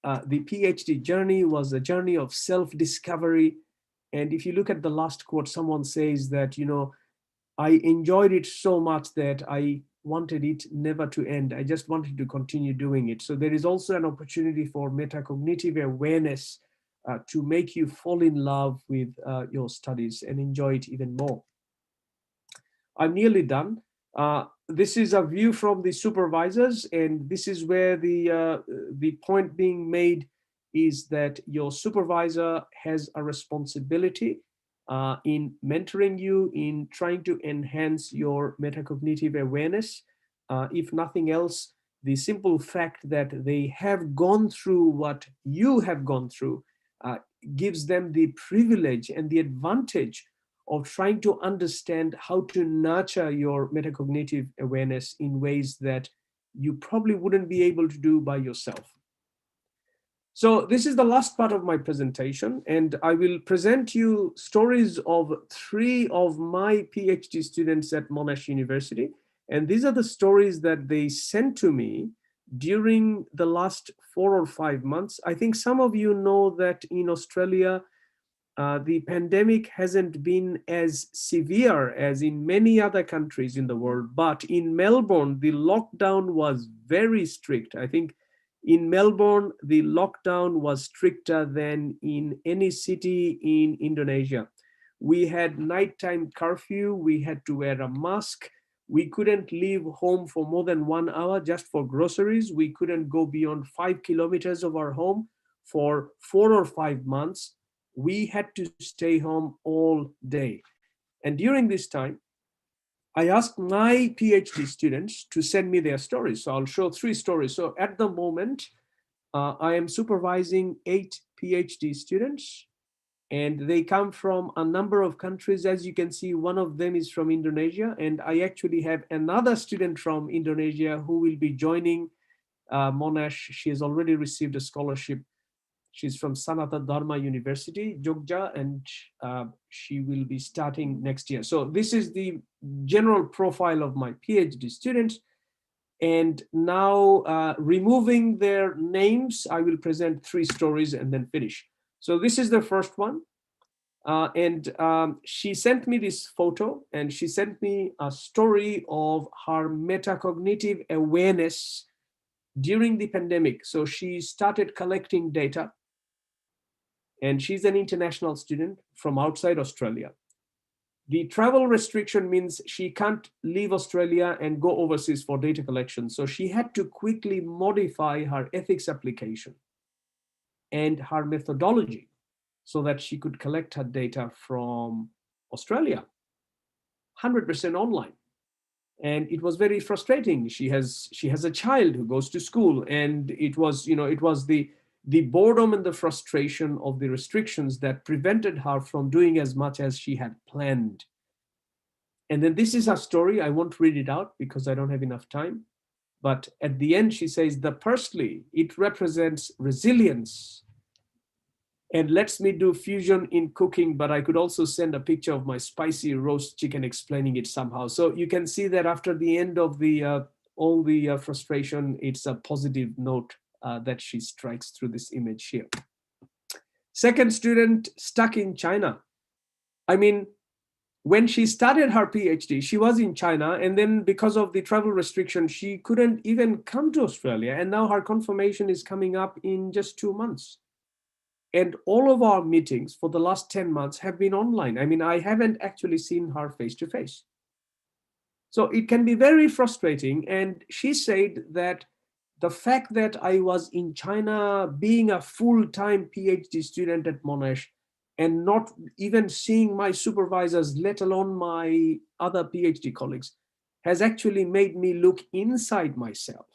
PhD journey was a journey of self-discovery. And if you look at the last quote, someone says that, you know, I enjoyed it so much that I wanted it never to end. I just wanted to continue doing it. So there is also an opportunity for metacognitive awareness to make you fall in love with your studies and enjoy it even more. I'm nearly done. This is a view from the supervisors, and this is where the point being made is that your supervisor has a responsibility in mentoring you, in trying to enhance your metacognitive awareness. If nothing else, the simple fact that they have gone through what you have gone through gives them the privilege and the advantage of trying to understand how to nurture your metacognitive awareness in ways that you probably wouldn't be able to do by yourself. So this is the last part of my presentation, and I will present you stories of 3 of my PhD students at Monash University. And these are the stories that they sent to me during the last 4 or 5 months. I think some of you know that in Australia, the pandemic hasn't been as severe as in many other countries in the world, but in Melbourne, the lockdown was very strict. I think in Melbourne, the lockdown was stricter than in any city in Indonesia. We had nighttime curfew, we had to wear a mask, we couldn't leave home for more than 1 hour just for groceries, we couldn't go beyond 5 kilometers of our home for 4 or 5 months. We had to stay home all day. And during this time, I asked my PhD students to send me their stories. So I'll show 3 stories. So at the moment, I am supervising 8 PhD students, and they come from a number of countries. As you can see, one of them is from Indonesia, and I actually have another student from Indonesia who will be joining Monash. She has already received a scholarship. She's from Sanata Dharma University, Jogja, and she will be starting next year. So this is the general profile of my PhD students. And now, removing their names, I will present 3 stories and then finish. So this is the first one. She sent me this photo, and she sent me a story of her metacognitive awareness during the pandemic. So she started collecting data, and she's an international student from outside Australia. The travel restriction means she can't leave Australia and go overseas for data collection. So she had to quickly modify her ethics application and her methodology so that she could collect her data from Australia, 100% online. And it was very frustrating. She has a child who goes to school, and it was the boredom and the frustration of the restrictions that prevented her from doing as much as she had planned. And then this is her story. I won't read it out because I don't have enough time. But at the end, she says, the parsley, it represents resilience and lets me do fusion in cooking, but I could also send a picture of my spicy roast chicken explaining it somehow. So you can see that after the end of all the frustration, it's a positive note that she strikes through this image here. Second student stuck in China. I mean, when she started her PhD, she was in China, and then because of the travel restriction, she couldn't even come to Australia. And now her confirmation is coming up in just 2 months. And all of our meetings for the last 10 months have been online. I mean, I haven't actually seen her face to face. So it can be very frustrating. And she said that the fact that I was in China being a full-time PhD student at Monash and not even seeing my supervisors, let alone my other PhD colleagues, has actually made me look inside myself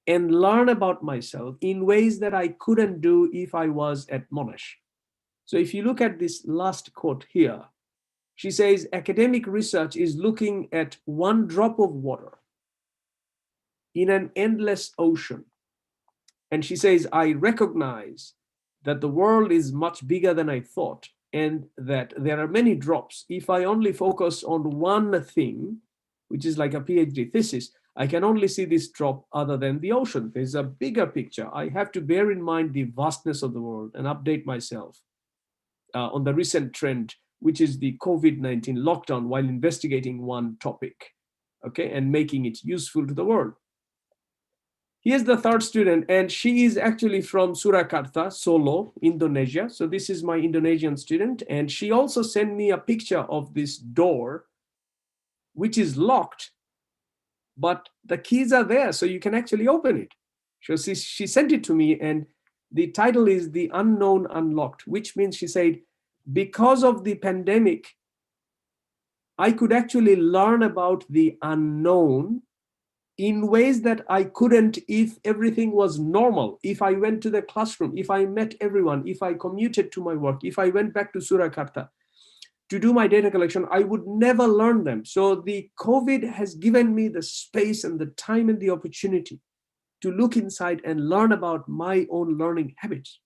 and learn about myself in ways that I couldn't do if I was at Monash. So if you look at this last quote here, she says, academic research is looking at one drop of water in an endless ocean. And she says, I recognize that the world is much bigger than I thought, and that there are many drops. If I only focus on one thing, which is like a PhD thesis, I can only see this drop other than the ocean. There's a bigger picture. I have to bear in mind the vastness of the world and update myself on the recent trend which is the COVID-19 lockdown, while investigating one topic, okay, and making it useful to the world. Here's the third student, and she is actually from Surakarta, Solo, Indonesia. So this is my Indonesian student, and she also sent me a picture of this door, which is locked, but the keys are there, so you can actually open it. So she sent it to me, and the title is The Unknown Unlocked, which means she said, because of the pandemic, I could actually learn about the unknown in ways that I couldn't if everything was normal. If I went to the classroom, if I met everyone, if I commuted to my work, if I went back to Surakarta to do my data collection, I would never learn them. So the COVID has given me the space and the time and the opportunity to look inside and learn about my own learning habits.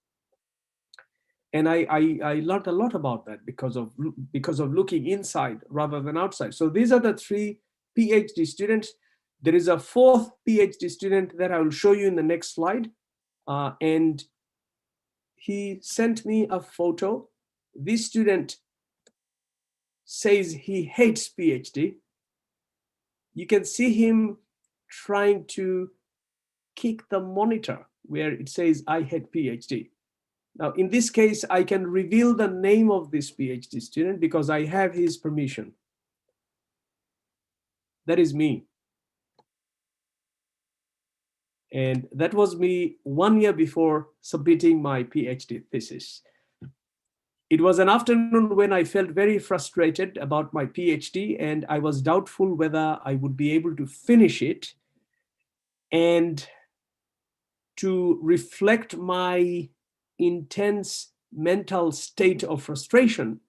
And I learned a lot about that because of looking inside rather than outside. So these are the 3 PhD students. There is a 4th PhD student that I will show you in the next slide. And he sent me a photo. This student says he hates PhD. You can see him trying to kick the monitor where it says, I hate PhD. Now, in this case, I can reveal the name of this PhD student because I have his permission. That is me. And that was me 1 year before submitting my PhD thesis. It was an afternoon when I felt very frustrated about my PhD, and I was doubtful whether I would be able to finish it. And to reflect my intense mental state of frustration,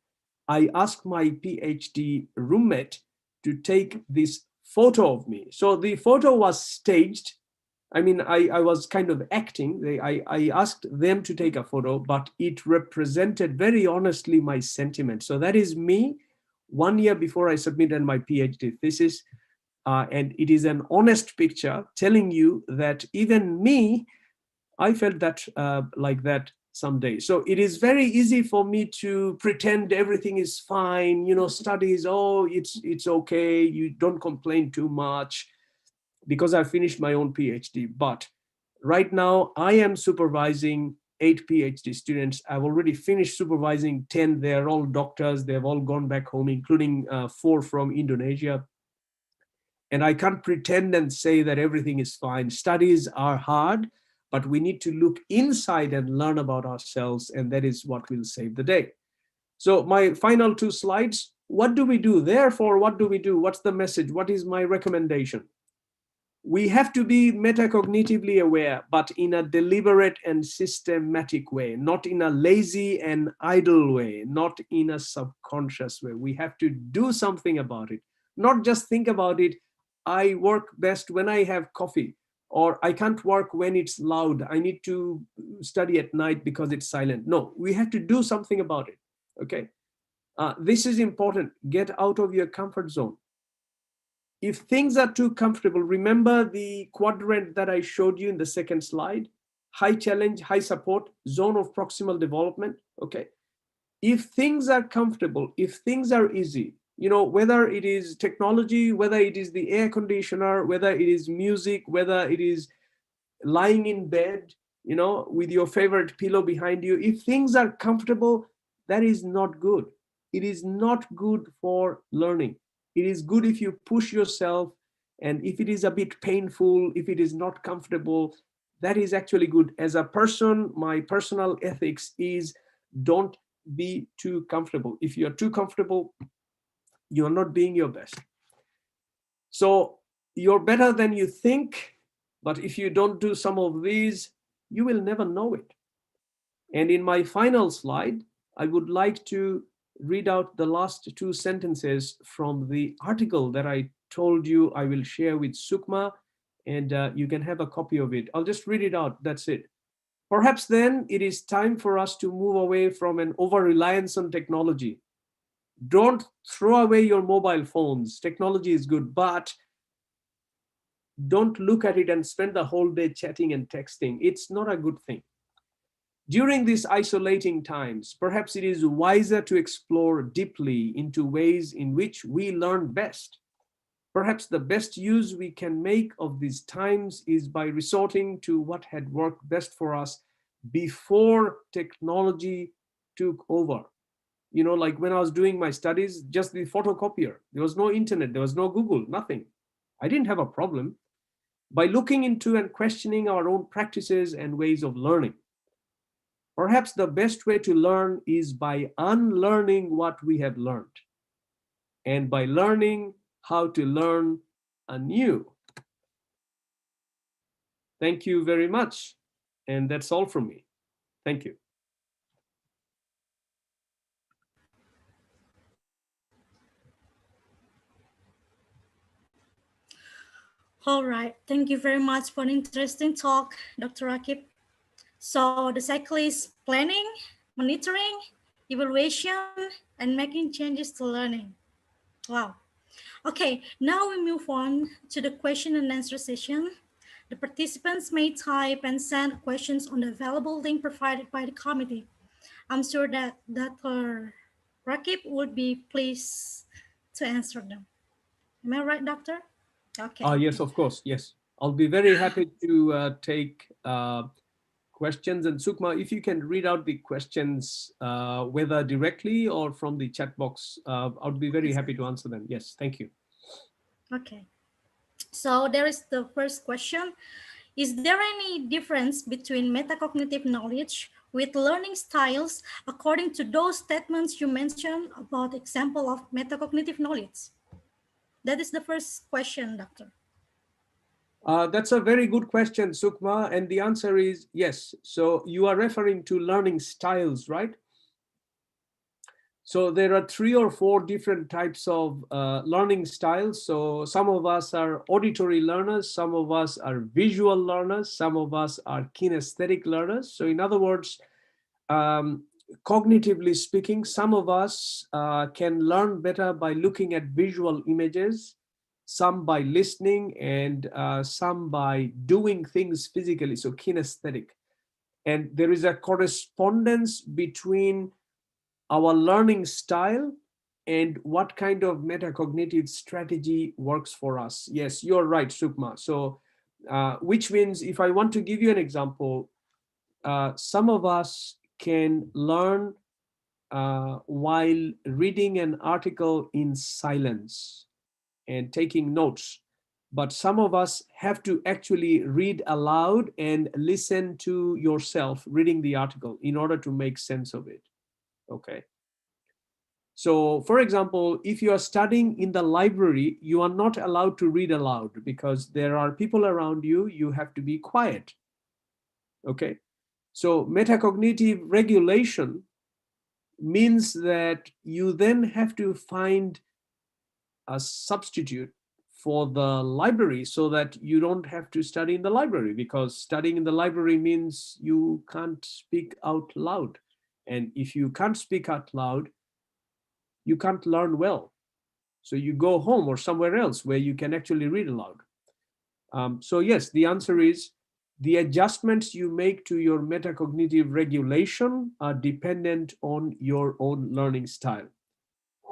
I asked my PhD roommate to take this photo of me. So the photo was staged. I mean, I was kind of acting. I asked them to take a photo, but it represented very honestly my sentiment. So that is me 1 year before I submitted my PhD thesis. And it is an honest picture telling you that even me, I felt that like that someday. So it is very easy for me to pretend everything is fine, you know, studies, oh, it's okay, you don't complain too much, because I finished my own PhD. But right now I am supervising 8 PhD students. I've already finished supervising 10. They're all doctors. They've all gone back home, including 4 from Indonesia. And I can't pretend and say that everything is fine. Studies are hard, but we need to look inside and learn about ourselves, and that is what will save the day. So my final 2 slides, what do we do? Therefore, what do we do? What's the message? What is my recommendation? We have to be metacognitively aware, but in a deliberate and systematic way, not in a lazy and idle way, not in a subconscious way. We have to do something about it, not just think about it. I work best when I have coffee, or I can't work when it's loud. I need to study at night because it's silent. No, we have to do something about it, okay? This is important. Get out of your comfort zone. If things are too comfortable, remember the quadrant that I showed you in the second slide: high challenge, high support, zone of proximal development, okay? If things are comfortable, if things are easy, you know, whether it is technology, whether it is the air conditioner, whether it is music, whether it is lying in bed, you know, with your favorite pillow behind you, if things are comfortable, that is not good. It is not good for learning. It is good if you push yourself, and if it is a bit painful, if it is not comfortable, that is actually good. As a person, my personal ethics is don't be too comfortable. If you're too comfortable, you're not being your best. So you're better than you think, but if you don't do some of these, you will never know it. And in my final slide, I would like to read out the last 2 sentences from the article that I told you I will share with Sukma, and you can have a copy of it. I'll just read it out, that's it. Perhaps then it is time for us to move away from an over-reliance on technology. Don't throw away your mobile phones. Technology is good, but don't look at it and spend the whole day chatting and texting. It's not a good thing. During these isolating times, perhaps it is wiser to explore deeply into ways in which we learn best. Perhaps the best use we can make of these times is by resorting to what had worked best for us before technology took over. You know, like when I was doing my studies, just the photocopier, there was no internet, there was no Google, nothing. I didn't have a problem. By looking into and questioning our own practices and ways of learning. Perhaps the best way to learn is by unlearning what we have learned and by learning how to learn anew. Thank you very much. And that's all from me. Thank you. All right, thank you very much for an interesting talk, Dr. Rakib. So the cycle is planning, monitoring, evaluation, and making changes to learning. Wow. Okay, now we move on to the question and answer session. The participants may type and send questions on the available link provided by the committee. I'm sure that Dr. Rakib would be pleased to answer them. Am I right, doctor? Okay. Yes, of course. Yes. I'll be very happy to take questions. And Sukma, if you can read out the questions, whether directly or from the chat box, I'll be very happy to answer them. Yes, thank you. Okay. So there is the first question. Is there any difference between metacognitive knowledge with learning styles according to those statements you mentioned about example of metacognitive knowledge? That is the first question, doctor. That's a very good question, Sukma, and the answer is yes. So you are referring to learning styles, right? So there are 3 or 4 different types of learning styles. So some of us are auditory learners, some of us are visual learners, some of us are kinesthetic learners. So in other words, cognitively speaking, some of us can learn better by looking at visual images, some by listening, and some by doing things physically, so kinesthetic. And there is a correspondence between our learning style and what kind of metacognitive strategy works for us. Yes, you're right, Sukma. So, which means if I want to give you an example, some of us can learn while reading an article in silence and taking notes. But some of us have to actually read aloud and listen to yourself reading the article in order to make sense of it. Okay. So, for example, if you are studying in the library, you are not allowed to read aloud because there are people around you, you have to be quiet. Okay. So, metacognitive regulation means that you then have to find a substitute for the library so that you don't have to study in the library, because studying in the library means you can't speak out loud. And if you can't speak out loud, you can't learn well. So you go home or somewhere else where you can actually read aloud. So yes, the answer is the adjustments you make to your metacognitive regulation are dependent on your own learning style.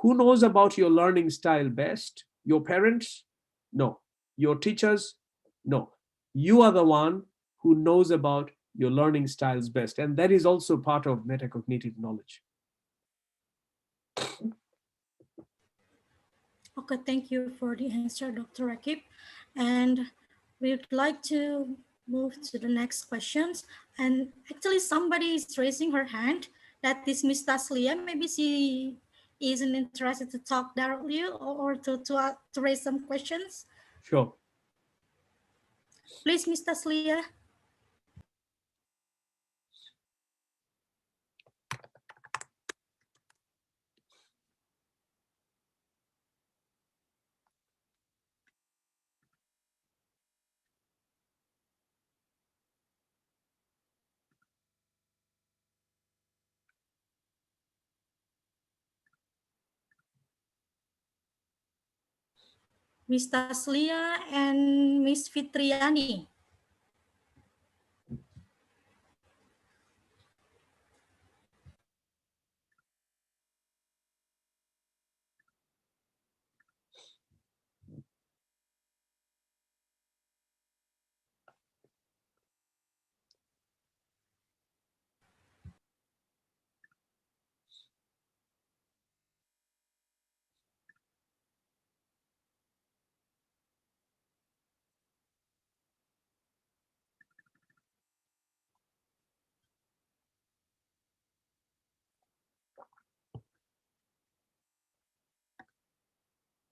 Who knows about your learning style best? Your parents? No. Your teachers? No. You are the one who knows about your learning styles best. And that is also part of metacognitive knowledge. Okay, thank you for the answer, Dr. Rakib. And we'd like to move to the next questions. And actually, somebody is raising her hand. That is Miss Taslia. Maybe she isn't interested to talk directly or to raise some questions. Sure. Please, Miss Taslia. Miss Taslia and Miss Fitriani.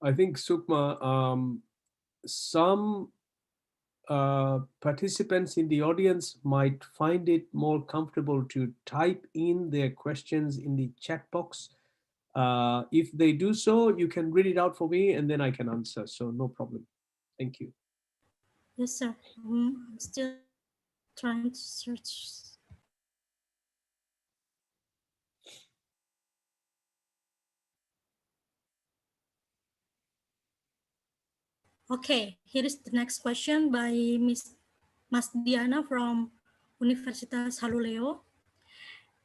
I think, Sukma, some participants in the audience might find it more comfortable to type in their questions in the chat box. If they do so, you can read it out for me and then I can answer. So no problem. Thank you. Yes, sir. I'm still trying to search. Okay, here is the next question by Mas Diana from Universitas Haluleo.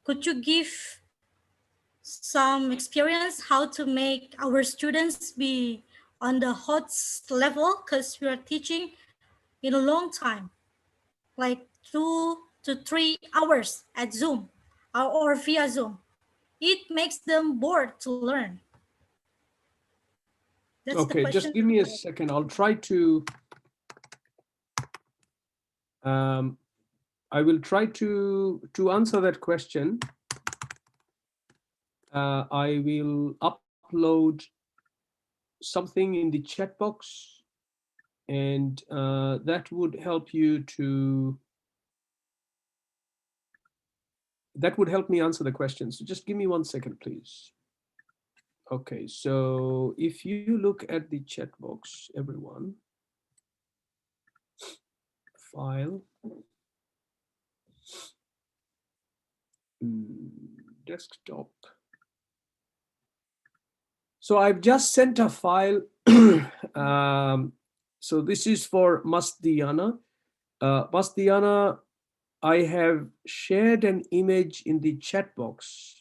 Could you give some experience how to make our students be on the hot level, because we are teaching in a long time, like 2 to 3 hours at Zoom or via Zoom. It makes them bored to learn. That's the Okay, question. just give me a second. I'll try to, I will try to answer that question. I will upload something in the chat box, and that would help you to, that would help me answer the question. So just give me 1 second, please. Okay, so if you look at the chat box, everyone, file, desktop. So I've just sent a file. So this is for Mas Diana. Mas Diana, I have shared an image in the chat box.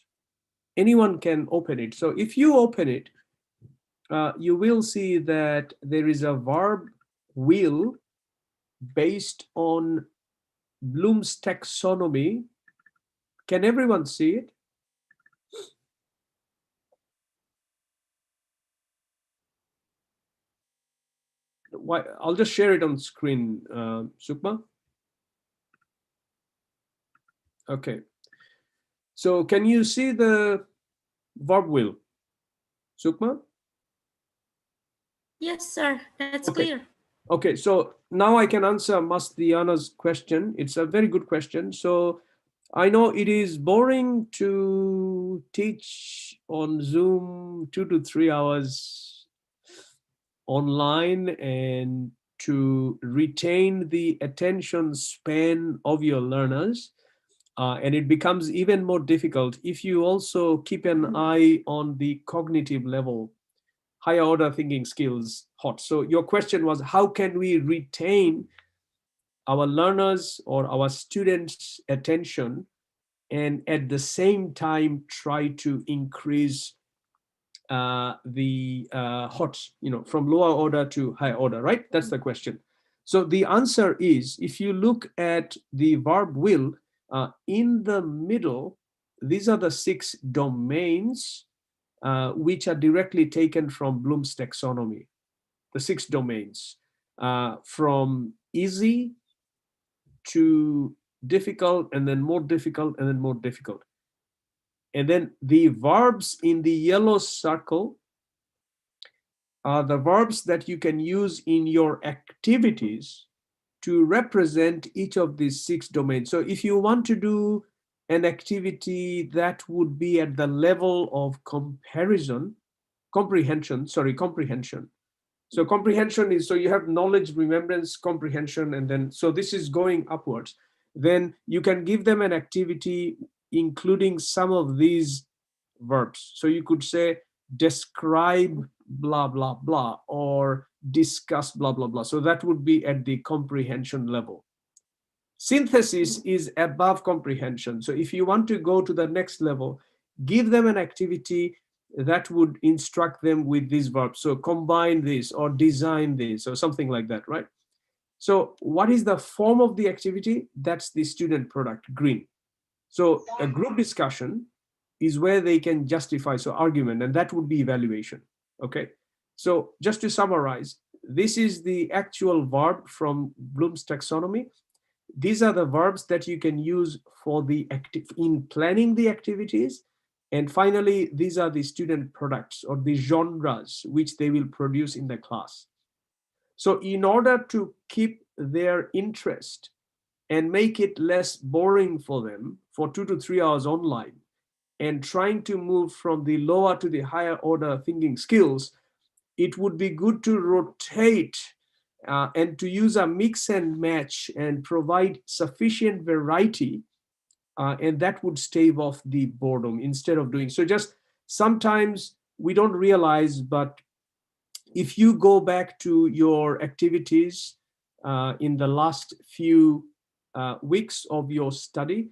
Anyone can open it. So if you open it, you will see that there is a verb will based on Bloom's taxonomy. Can everyone see it? Why? I'll just share it on screen, Sukma. Okay. So can you see the verb will, Sukma? Yes, sir. That's Okay. clear. Okay, so now I can answer Mas Diana's question. It's a very good question. So I know it is boring to teach on Zoom 2 to 3 hours online and to retain the attention span of your learners. And it becomes even more difficult if you also keep an eye on the cognitive level, higher order thinking skills hot. So your question was, how can we retain our learners or our students' attention and at the same time try to increase the hot, from lower order to higher order, right? That's the question. So the answer is, if you look at the verb will, in the middle, these are the 6 domains which are directly taken from Bloom's taxonomy. The 6 domains, from easy to difficult, and then more difficult, and then more difficult. And then the verbs in the yellow circle are the verbs that you can use in your activities to represent each of these 6 domains. So if you want to do an activity that would be at the level of comprehension. So comprehension is, so you have knowledge, remembrance, comprehension, and then, so this is going upwards. Then you can give them an activity including some of these verbs. So you could say, describe blah, blah, blah, or discuss blah, blah, blah. So that would be at the comprehension level. Synthesis is above comprehension. So if you want to go to the next level, give them an activity that would instruct them with these verbs. So combine this or design this or something like that, right? So what is the form of the activity? That's the student product, green. So a group discussion is where they can justify, so argument, and that would be evaluation, okay? So just to summarize, this is the actual verb from Bloom's taxonomy. These are the verbs that you can use for the in planning the activities And finally, these are the student products or the genres which they will produce in the class. So in order to keep their interest and make it less boring for them for 2 to 3 hours online, and trying to move from the lower to the higher order thinking skills, it would be good to rotate and to use a mix and match and provide sufficient variety, and that would stave off the boredom instead of doing so. Just sometimes we don't realize, but if you go back to your activities in the last few weeks of your study,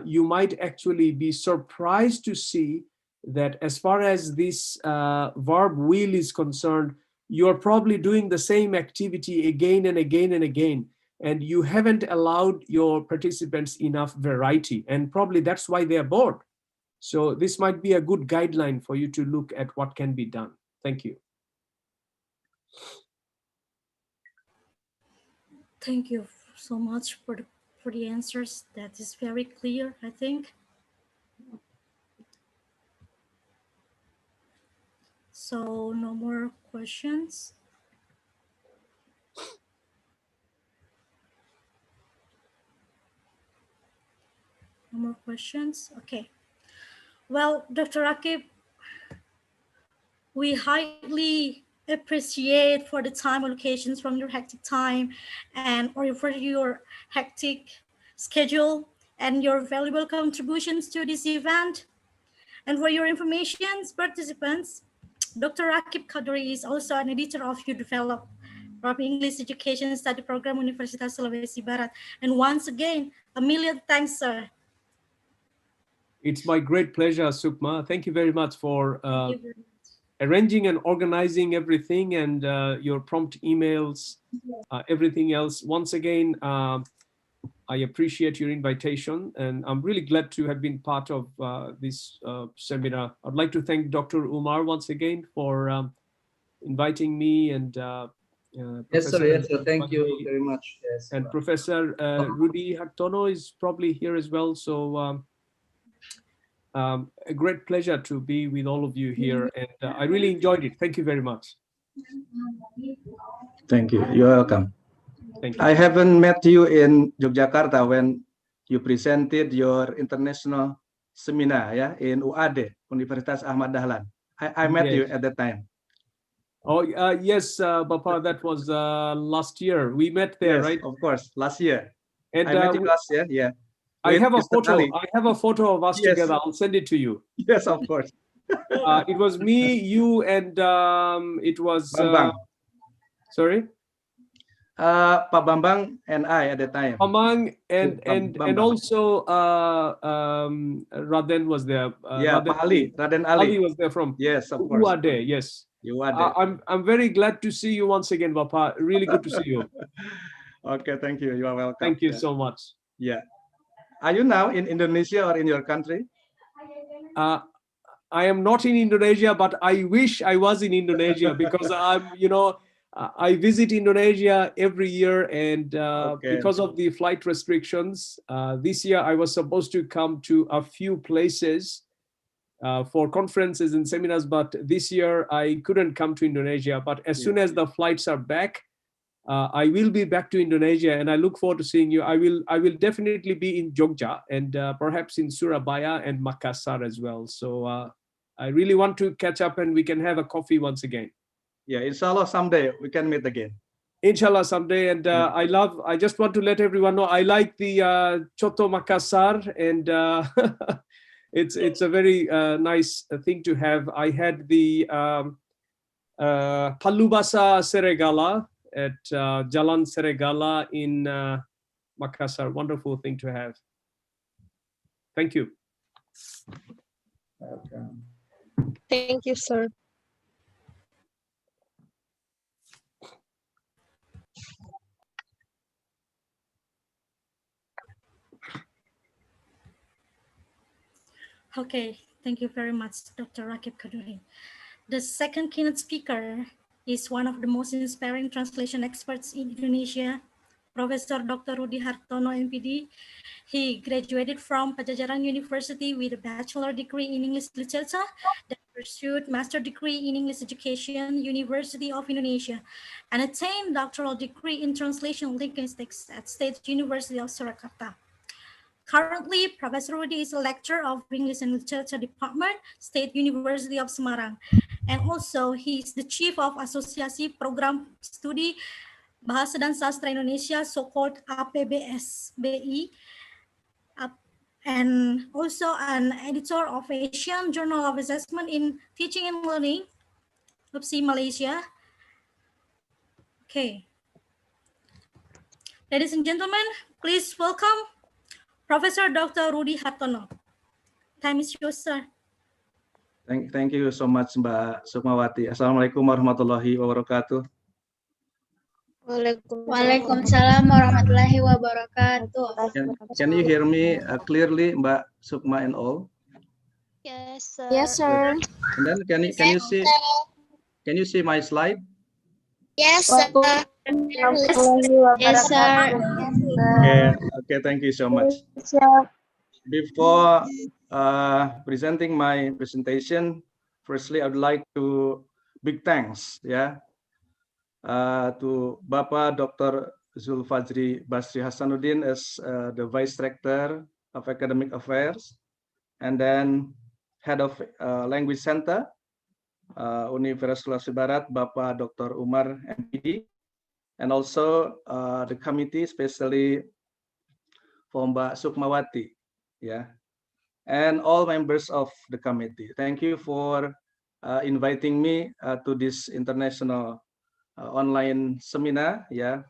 you might actually be surprised to see that as far as this verb will is concerned, you're probably doing the same activity again and again and again, and you haven't allowed your participants enough variety, and probably that's why they're bored. So this might be a good guideline for you to look at what can be done. Thank you. Thank you so much for the answers. That is very clear, I think. So no more questions. No more questions. Okay. Well, Dr. Akib, we highly appreciate for the time allocations from your hectic time and or for your hectic schedule and your valuable contributions to this event. And for your information, participants, Dr. Akib Kadri is also an editor of You Develop from English Education Study Program, Universitas Sulawesi Barat. And once again, a million thanks, sir. It's my great pleasure, Sukma. Thank you very much for arranging and organizing everything, and your prompt emails, everything else. Once again, I appreciate your invitation, and I'm really glad to have been part of this seminar. I'd like to thank Dr. Umar once again for inviting me, and yes, sir. Yes, sir. Thank you very much. Yes. And Professor Rudy Hartono is probably here as well. So a great pleasure to be with all of you here, and I really enjoyed it. Thank you very much. Thank you. You're welcome. Thank you. I haven't met you in Yogyakarta when you presented your international seminar, yeah, in UAD, Universitas Ahmad Dahlan. I met you at that time. Oh, yes, Bapa, that was last year. We met there, yes, right? Of course, last year. And I met you last year, yeah. I have a photo. Ali. I have a photo of us together. I'll send it to you. Yes, of course. It was me, you, and it was. Bambang. Sorry. Pak Bambang and I at the time. Bambang and also Raden was there. Yeah, Raden Ali. Ali was there from. Yes, of course. UAD, yes. UAD. I'm very glad to see you once again, Bapa. Really good to see you. Okay, thank you. You are welcome. Thank you so much. Yeah. Are you now in Indonesia or in your country? I am not in Indonesia, but I wish I was in Indonesia because I visit Indonesia every year, and because of the flight restrictions, this year I was supposed to come to a few places for conferences and seminars, but this year I couldn't come to Indonesia. But as soon as the flights are back, I will be back to Indonesia, and I look forward to seeing you. I will definitely be in Jogja and perhaps in Surabaya and Makassar as well. So I really want to catch up, and we can have a coffee once again. Yeah, inshallah someday we can meet again. Inshallah someday. And I just want to let everyone know, I like the Choto Makassar, and it's a very nice thing to have. I had the Palubasa Seregala at Jalan Seregala in Makassar. Wonderful thing to have. Thank you. Welcome. Thank you, sir. Okay, thank you very much, Dr. Rakib Kaduri. The second keynote speaker is one of the most inspiring translation experts in Indonesia, Professor Dr. Rudi Hartono, MPD. He graduated from Pajajaran University with a bachelor degree in English Literature, then pursued master degree in English Education, University of Indonesia, and attained doctoral degree in Translation Linguistics at State University of Surakarta. Currently, Professor Rudi is a lecturer of English and Literature Department, State University of Semarang. And also, he is the chief of Asosiasi Program Studi Bahasa dan Sastra Indonesia, so-called APBSBI, and also an editor of Asian Journal of Assessment in Teaching and Learning, UPT Malaysia. Okay. Ladies and gentlemen, please welcome Professor Dr. Rudi Hartono. Time is yours, sir. Thank you so much, Mbak Sukmawati. Assalamualaikum warahmatullahi wabarakatuh. Waalaikumsalam warahmatullahi wabarakatuh. Can you hear me clearly, Mbak Sukma and all? Yes, sir. Yes, sir. And then can you see my slide? Yes, sir. Yes, sir. Okay, thank you so much. Before presenting my presentation, firstly, I would like to big thanks, to Bapak Dr. Zulfajri Basri Hasanuddin as the Vice Rector of Academic Affairs, and then Head of Language Center, Universitas Sulawesi Barat, Bapak Dr. Umar MPD, and also the committee, especially for Mbak Sukmawati, and all members of the committee. Thank you for inviting me to this international online seminar. May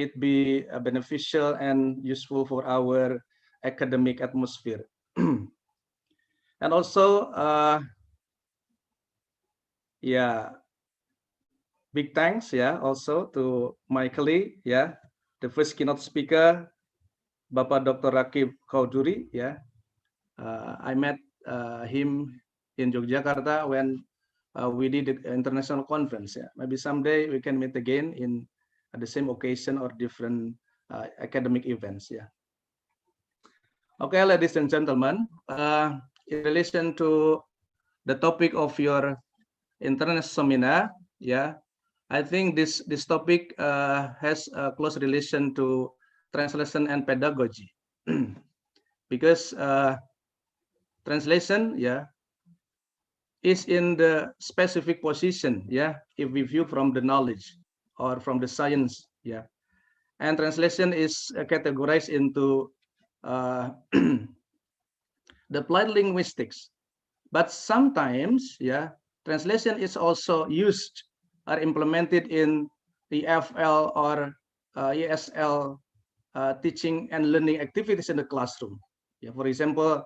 it be beneficial and useful for our academic atmosphere. And also, big thanks, also to my colleague, the first keynote speaker, Bapak Dr. Rakib Kauduri. I met him in Yogyakarta when we did an international conference. Maybe someday we can meet again in the same occasion or different academic events. Okay, ladies and gentlemen, in relation to the topic of your international seminar, I think this topic has a close relation to translation and pedagogy, because translation, is in the specific position, if we view from the knowledge or from the science, and translation is categorized into the applied linguistics. But sometimes, translation is also used or implemented in the FL or ESL teaching and learning activities in the classroom. For example,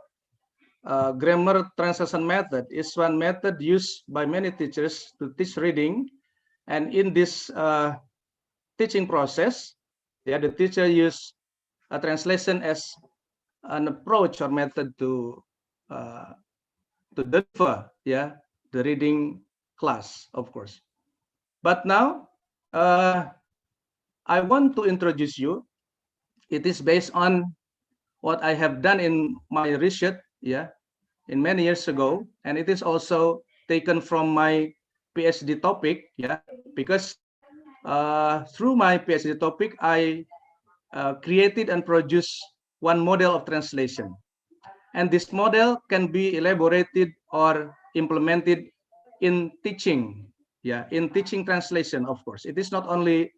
grammar translation method is one method used by many teachers to teach reading, and in this teaching process, the teacher use a translation as an approach or method to deliver the reading class, of course. But now I want to introduce you. It is based on what I have done in my research, in many years ago, and it is also taken from my PhD topic, because through my PhD topic, I created and produced one model of translation, and this model can be elaborated or implemented in teaching, in teaching translation. Of course, it is not only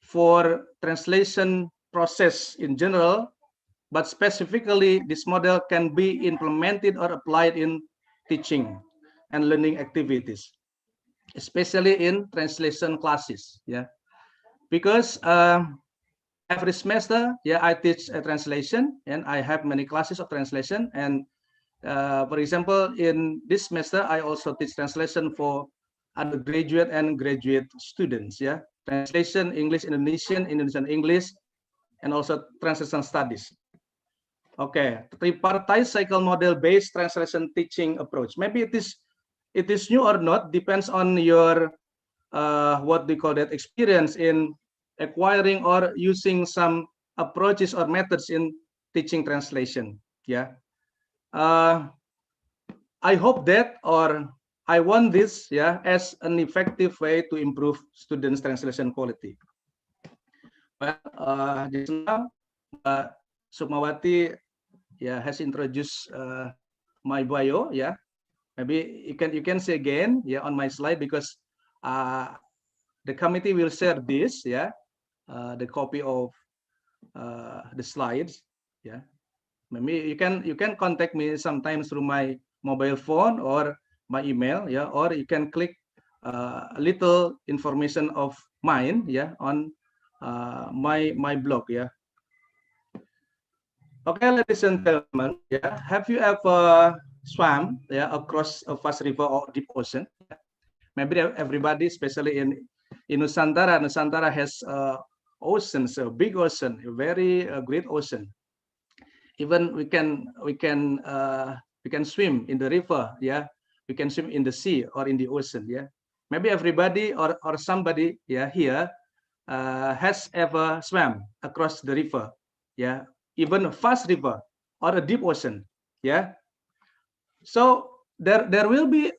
for translation process in general, but specifically this model can be implemented or applied in teaching and learning activities, especially in translation classes, because every semester, I teach a translation, and I have many classes of translation. And for example, in this semester, I also teach translation for undergraduate and graduate students, translation English Indonesian, Indonesian English, and also translation studies. Okay, tripartite cycle model based translation teaching approach. Maybe it is new or not, depends on your what we call that experience in acquiring or using some approaches or methods in teaching translation. Yeah. I hope that, or I want this, yeah, as an effective way to improve students' translation quality. Well, just now, Sukmawati, yeah, has introduced my bio. Yeah, maybe you can say again, yeah, on my slide, because the committee will share this, yeah, the copy of the slides. Yeah, maybe you can contact me sometimes through my mobile phone or my email, yeah, or you can click a little information of mine, yeah, on my blog, yeah. Okay, ladies and gentlemen, yeah, have you ever swam, yeah, across a vast river or deep ocean? Maybe everybody, especially in Nusantara. Nusantara has oceans, a big ocean, a very great ocean. Even we can swim in the river, yeah. We can swim in the sea or in the ocean, yeah. Maybe everybody or somebody, yeah, here has ever swam across the river, yeah, even a fast river or a deep ocean, yeah. So there will be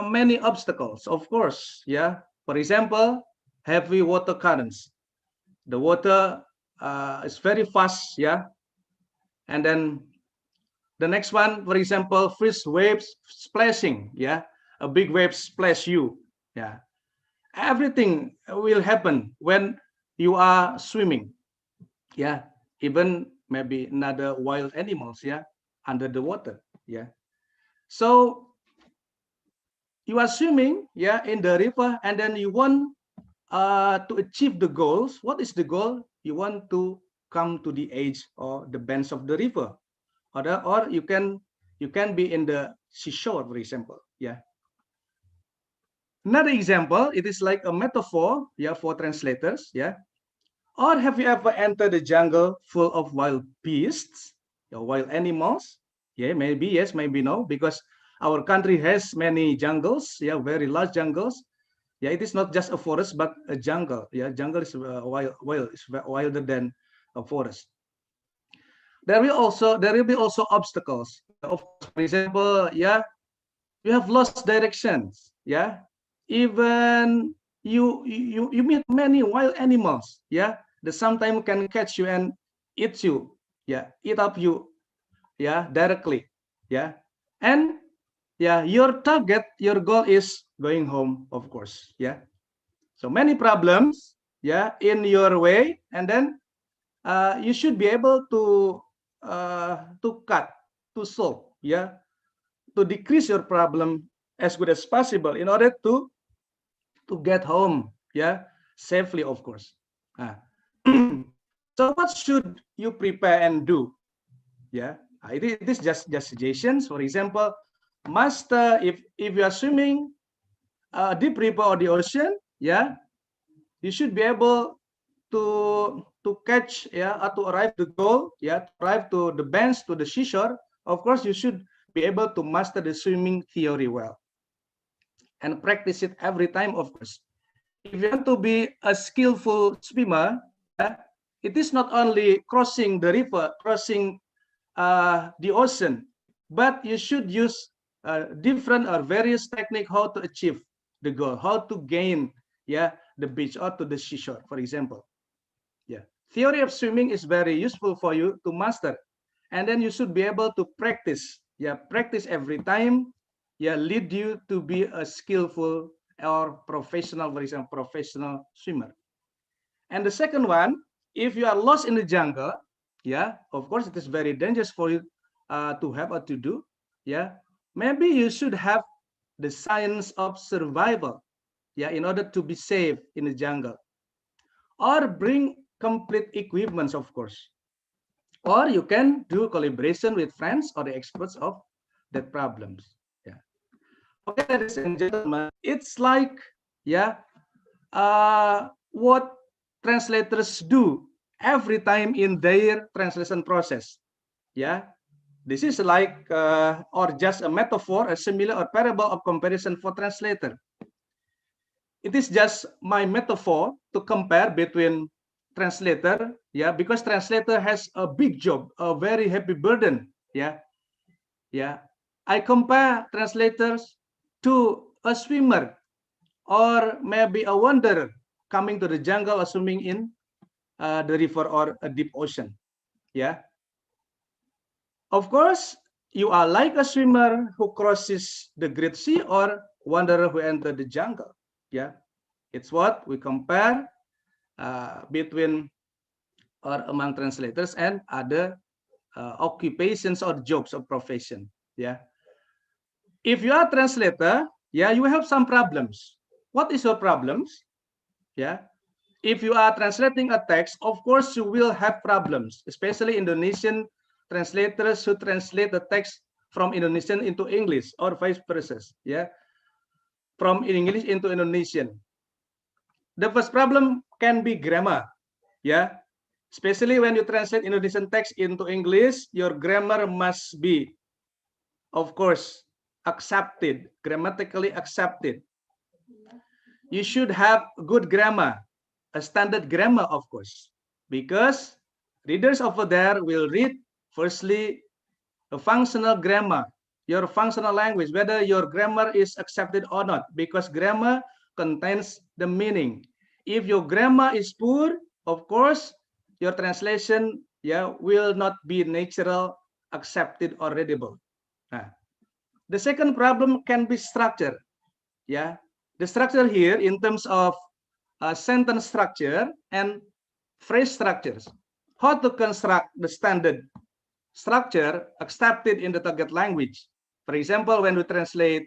many obstacles, of course, yeah. For example, heavy water currents. The water is very fast, yeah. And then the next one, for example, freeze waves splashing, yeah. A big wave splash you, yeah. Everything will happen when you are swimming, yeah. Even maybe another wild animals, yeah, under the water, yeah. So you are swimming, yeah, in the river, and then you want to achieve the goals. What is the goal? You want to come to the edge or the banks of the river, or you can be in the seashore, for example, yeah. Another example, it is like a metaphor, yeah, for translators, yeah. Or have you ever entered the jungle full of wild beasts, wild animals? Yeah, maybe yes, maybe no, because our country has many jungles, yeah, very large jungles. Yeah, it is not just a forest, but a jungle. Yeah, jungle is wilder than a forest. There will be also obstacles. Of course, for example, yeah, you have lost directions. Yeah, even you meet many wild animals. Yeah, that sometimes can catch you and eat you. Yeah, eat up you. Yeah, directly. Yeah, and yeah, your target, your goal is going home, of course. Yeah, so many problems, yeah, in your way, and then you should be able to cut, to solve, yeah, to decrease your problem as good as possible in order to get home, yeah, safely, of course. So what should you prepare and do? Yeah, it is just suggestions. For example, master, if you are swimming a deep river or the ocean, yeah, you should be able to catch, yeah, or to arrive the goal, yeah, to arrive to the bench, to the seashore. Of course, you should be able to master the swimming theory well and practice it every time, of course. If you want to be a skillful swimmer, yeah, it is not only crossing the river, crossing the ocean, but you should use different or various techniques how to achieve the goal, how to gain, yeah, the beach or to the seashore, for example. Yeah, theory of swimming is very useful for you to master, and then you should be able to practice. Yeah, practice every time. Yeah, lead you to be a skillful or professional, for example, professional swimmer. And the second one, if you are lost in the jungle, yeah, of course it is very dangerous for you to have or to do. Yeah, maybe you should have the science of survival, yeah, in order to be safe in the jungle, or bring complete equipments, of course, or you can do collaboration with friends or the experts of that problems. Yeah. Okay, ladies and gentlemen, it's like, yeah, what translators do every time in their translation process. Yeah, this is like or just a metaphor, a similar or parable of comparison for translator. It is just my metaphor to compare between translator, yeah, because translator has a big job, a very heavy burden, yeah. I compare translators to a swimmer or maybe a wanderer coming to the jungle or swimming in the river or a deep ocean, yeah. Of course, you are like a swimmer who crosses the Great Sea or wanderer who entered the jungle, yeah. It's what we compare between or among translators and other occupations or jobs or profession, yeah. If you are a translator, yeah, you have some problems. What is your problems? Yeah, if you are translating a text, of course you will have problems, especially Indonesian translators who translate the text from Indonesian into English or vice versa, yeah, from English into Indonesian. The first problem can be grammar, yeah, especially when you translate Indonesian text into English, your grammar must be, of course, accepted, grammatically accepted. You should have good grammar, a standard grammar, of course, because readers over there will read, firstly, a functional grammar, your functional language, whether your grammar is accepted or not, because grammar contains the meaning. If your grammar is poor, of course, your translation, yeah, will not be natural, accepted, or readable. The second problem can be structure. Yeah, the structure here in terms of sentence structure and phrase structures. How to construct the standard structure accepted in the target language. For example, when we translate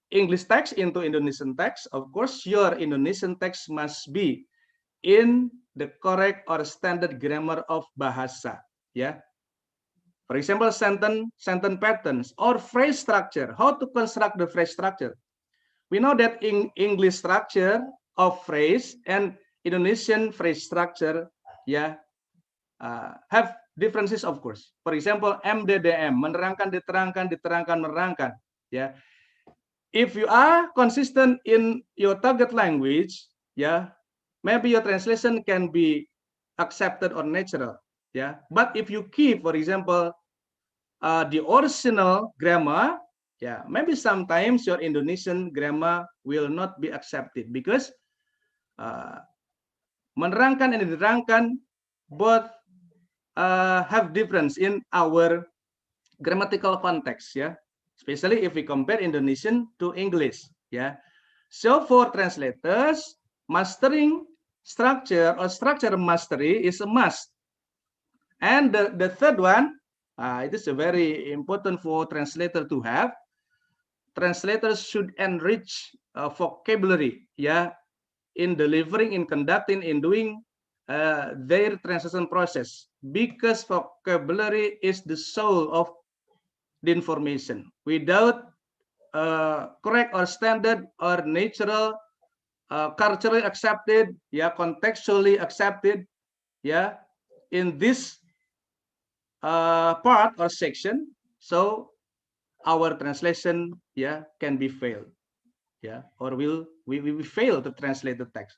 English text into Indonesian text, of course, your Indonesian text must be in the correct or standard grammar of bahasa. Yeah. For example, sentence patterns or phrase structure. How to construct the phrase structure? We know that in English structure of phrase and Indonesian phrase structure, yeah, have differences, of course. For example, MDDM, menerangkan, diterangkan, diterangkan, menerangkan. Yeah, if you are consistent in your target language, yeah, maybe your translation can be accepted or natural. Yeah, but if you keep, for example, the original grammar, yeah, maybe sometimes your Indonesian grammar will not be accepted because menerangkan and diterangkan both have difference in our grammatical context, yeah, especially if we compare Indonesian to English, yeah. So for translators, mastering structure or structure mastery is a must. And the third one, it is a very important for translator to have. Translators should enrich vocabulary, yeah, in delivering, in conducting, in doing their translation process, because vocabulary is the soul of the information. Without correct or standard or natural, culturally accepted, yeah, contextually accepted, yeah, in this part or section, so our translation, yeah, can be failed, yeah, or we fail to translate the text.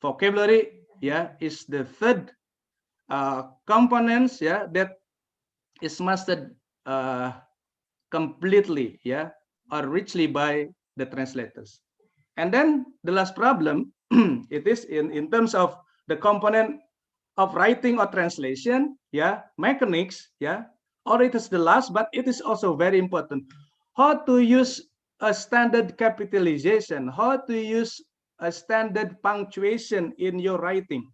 Vocabulary, yeah, is the third components, yeah, that is mastered completely, yeah, or richly by the translators. And then the last problem, it is in terms of the component of writing or translation, yeah, mechanics, yeah, or it is the last, but it is also very important. How to use a standard capitalization, how to use a standard punctuation in your writing.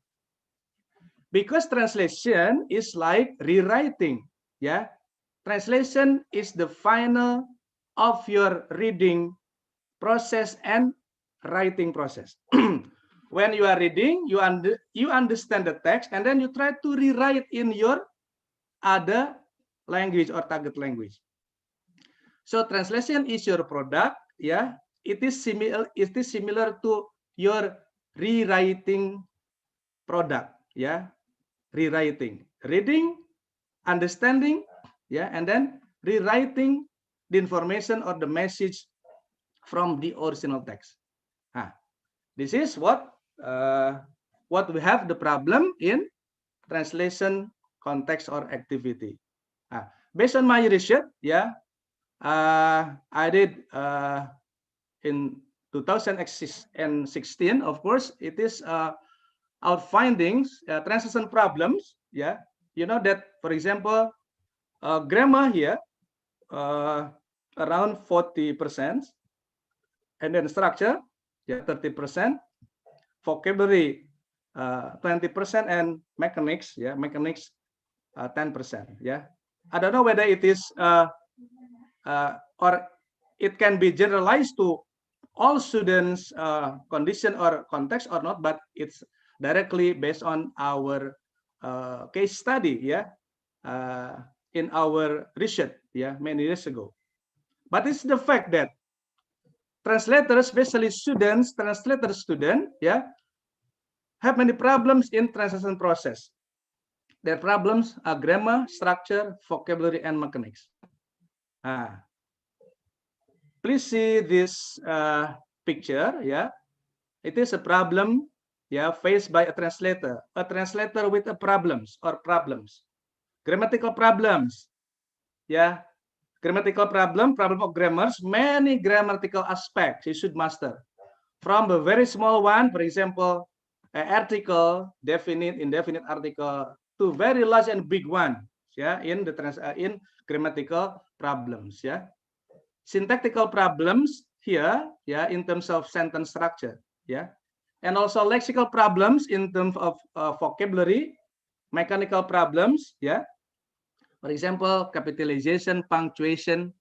Because translation is like rewriting, yeah. Translation is the final of your reading process and writing process. When you are reading, you understand the text, and then you try to rewrite in your other language or target language. So translation is your product, yeah. It is similar to your rewriting product, yeah. Rewriting, reading, understanding, yeah, and then rewriting the information or the message from the original text. This is what what we have the problem in translation context or activity. Based on my research, I did in 2016. Of course, it is our findings, translation problems. You know that, for example, grammar here around 40%, and then structure 30%, vocabulary 20%, and mechanics 10%. I don't know whether it is or it can be generalized to all students condition or context or not, but it's directly based on our case study in our research many years ago. But it's the fact that translators, especially students, have many problems in translation process. Their problems are grammar, structure, vocabulary, and mechanics. Please see this picture. It is a problem faced by a translator with a problems, grammatical problems. Grammatical problem of grammars, many grammatical aspects you should master, from a very small one, for example, an article, definite, indefinite article, to very large and big one in grammatical problems. Syntactical problems here in terms of sentence structure, and also lexical problems in terms of vocabulary, mechanical problems, for example, capitalization, punctuation,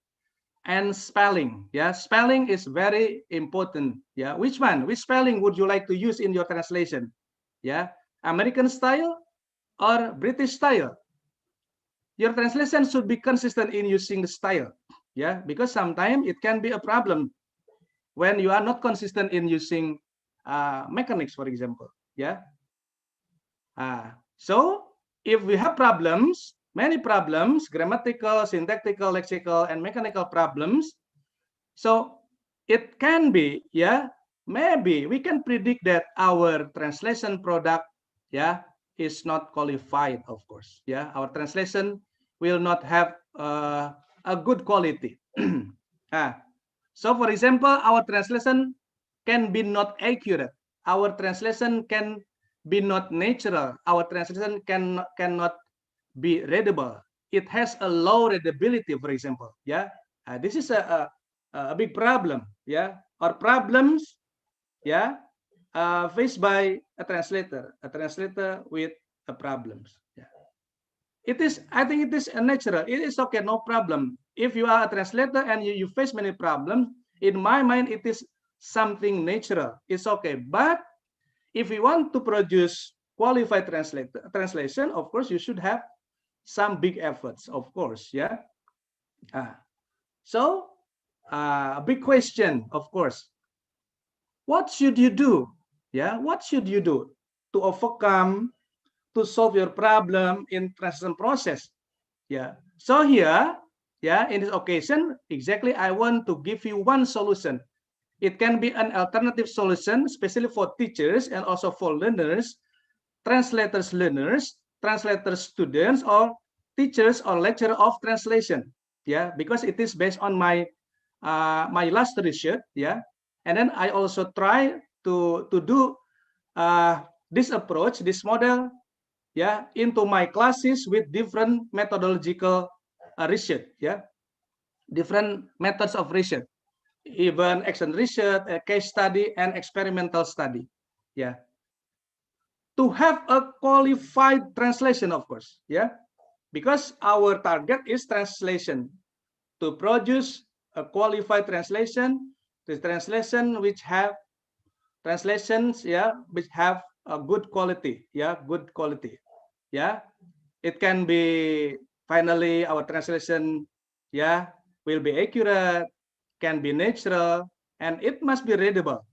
and spelling. Spelling is very important. Which one? Which spelling would you like to use in your translation? American style or British style? Your translation should be consistent in using the style. Because sometimes it can be a problem when you are not consistent in using mechanics, for example. So if we have problems, many problems, grammatical, syntactical, lexical, and mechanical problems, so it can be, maybe we can predict that our translation product, is not qualified, of course. Our translation will not have a good quality. So, for example, our translation can be not accurate. Our translation can be not natural. Our translation cannot be readable. It has a low readability, for example. This is a big problem. Or problems faced by a translator with problems. It is, I think it is a natural. It is okay, no problem. If you are a translator and you face many problems, in my mind, it is something natural. It's okay. But if you want to produce qualified translation, of course, you should have some big efforts, of course. So a big question, of course. What should you do? What should you do to overcome, to solve your problem in translation process? So here, in this occasion, exactly, I want to give you one solution. It can be an alternative solution, especially for teachers and also for learners, translators, learners, translators, students, or teachers or lecturer of translation. Because it is based on my my last research. And then I also try to do this approach, this model, into my classes with different methodological research. Different methods of research, even action research, case study, and experimental study. To have a qualified translation, of course. Because our target is translation, to produce a qualified translation, the translation which have translations, which have a good quality, good quality. It can be, finally, our translation, will be accurate, can be natural, and it must be readable.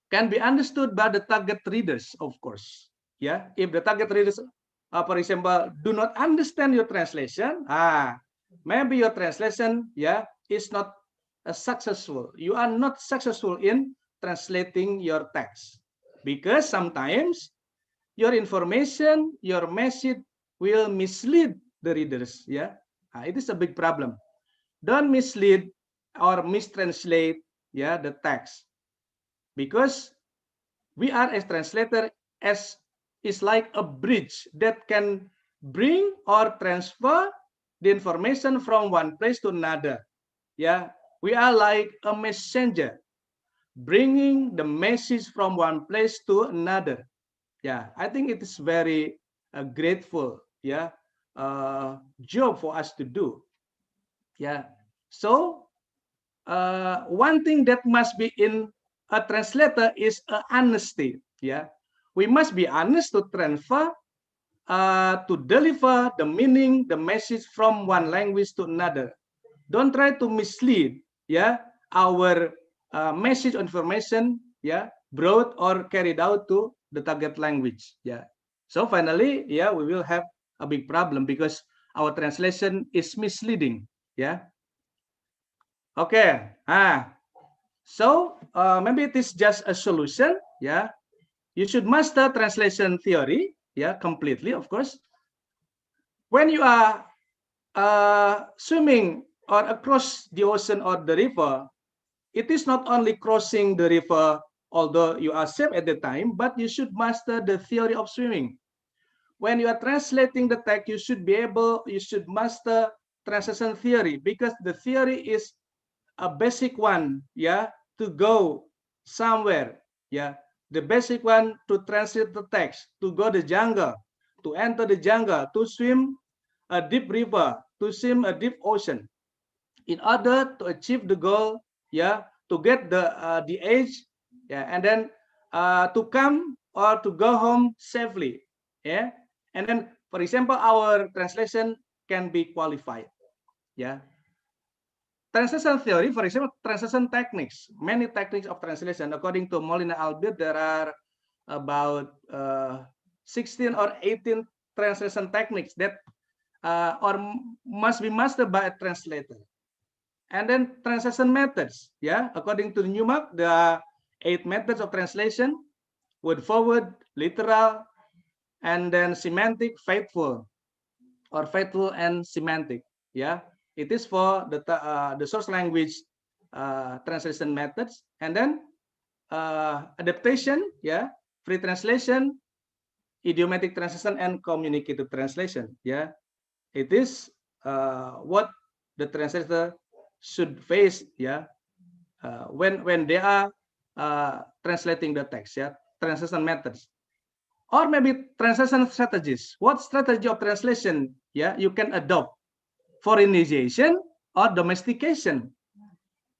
Can be understood by the target readers, of course. If the target readers, for example, do not understand your translation, maybe your translation, is not successful. You are not successful in translating your text. because sometimes your information, your message will mislead the readers. Yeah, it is a big problem. Don't mislead or mistranslate, yeah, the text, because we are as translator as is like a bridge that can bring or transfer the information from one place to another. Yeah, we are like a messenger bringing the message from one place to another. Yeah, I think it is very grateful, yeah, job for us to do. Yeah, so one thing that must be in a translator is honesty. Yeah, we must be honest to transfer, to deliver the meaning, the message from one language to another. Don't try to mislead, yeah, our message information, yeah, brought or carried out to the target language. Yeah, so finally, yeah, we will have a big problem because our translation is misleading. Yeah, okay. So maybe it is just a solution. Yeah, you should master translation theory. Yeah, completely, of course. When you are swimming or across the ocean or the river, it is not only crossing the river, although you are safe at the time, but you should master the theory of swimming. When you are translating the text, you should master translation theory, because the theory is a basic one, yeah, to go somewhere, yeah, the basic one to translate the text, to go the jungle, to enter the jungle, to swim a deep river, to swim a deep ocean, in order to achieve the goal, yeah, to get the age, yeah, and then to come or to go home safely, yeah, and then, for example, our translation can be qualified, yeah. Translation theory, for example, translation techniques, many techniques of translation. According to Molina Albert, there are about 16 or 18 translation techniques that or must be mastered by a translator. And then translation methods, yeah, according to the Newmark, there are 8 methods of translation: word forward, literal, and then semantic, faithful, or faithful and semantic. Yeah, it is for the source language translation methods. And then adaptation, yeah, free translation, idiomatic translation, and communicative translation. Yeah, it is what the translator should face, yeah, when they are translating the text. Yeah, translation methods, or maybe translation strategies. What strategy of translation, yeah, you can adopt? Foreignization or domestication?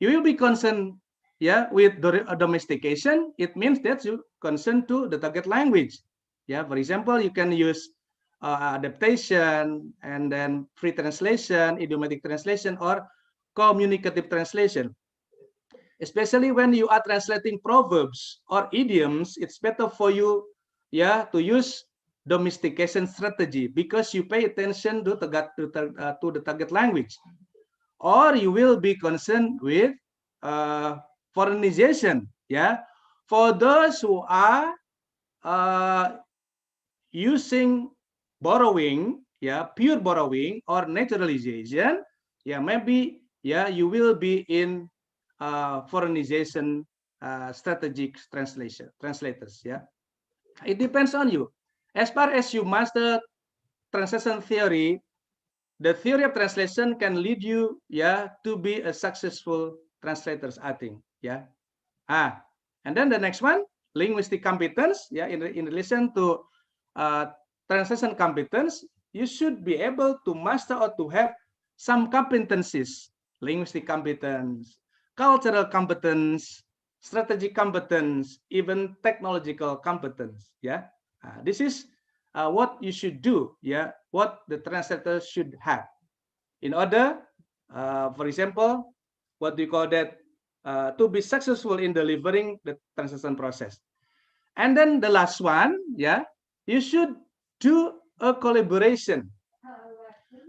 You will be concerned, yeah, with the domestication. It means that you concern to the target language. Yeah, for example, you can use adaptation, and then free translation, idiomatic translation, or communicative translation. Especially when you are translating proverbs or idioms, it's better for you, yeah, to use domestication strategy, because you pay attention to the target language. Or you will be concerned with foreignization, yeah, for those who are using borrowing, yeah, pure borrowing or naturalization, yeah, maybe, yeah, you will be in foreignization strategic translators. Yeah, it depends on you. As far as you master translation theory, the theory of translation can lead you, yeah, to be a successful translators, I think. Yeah. And then the next one, linguistic competence. Yeah, in relation to translation competence, you should be able to master or to have some competencies: linguistic competence, cultural competence, strategic competence, even technological competence. Yeah, this is what you should do. Yeah, what the translator should have in order, for example, what do you call that, to be successful in delivering the translation process. And then the last one, yeah, you should do a collaboration.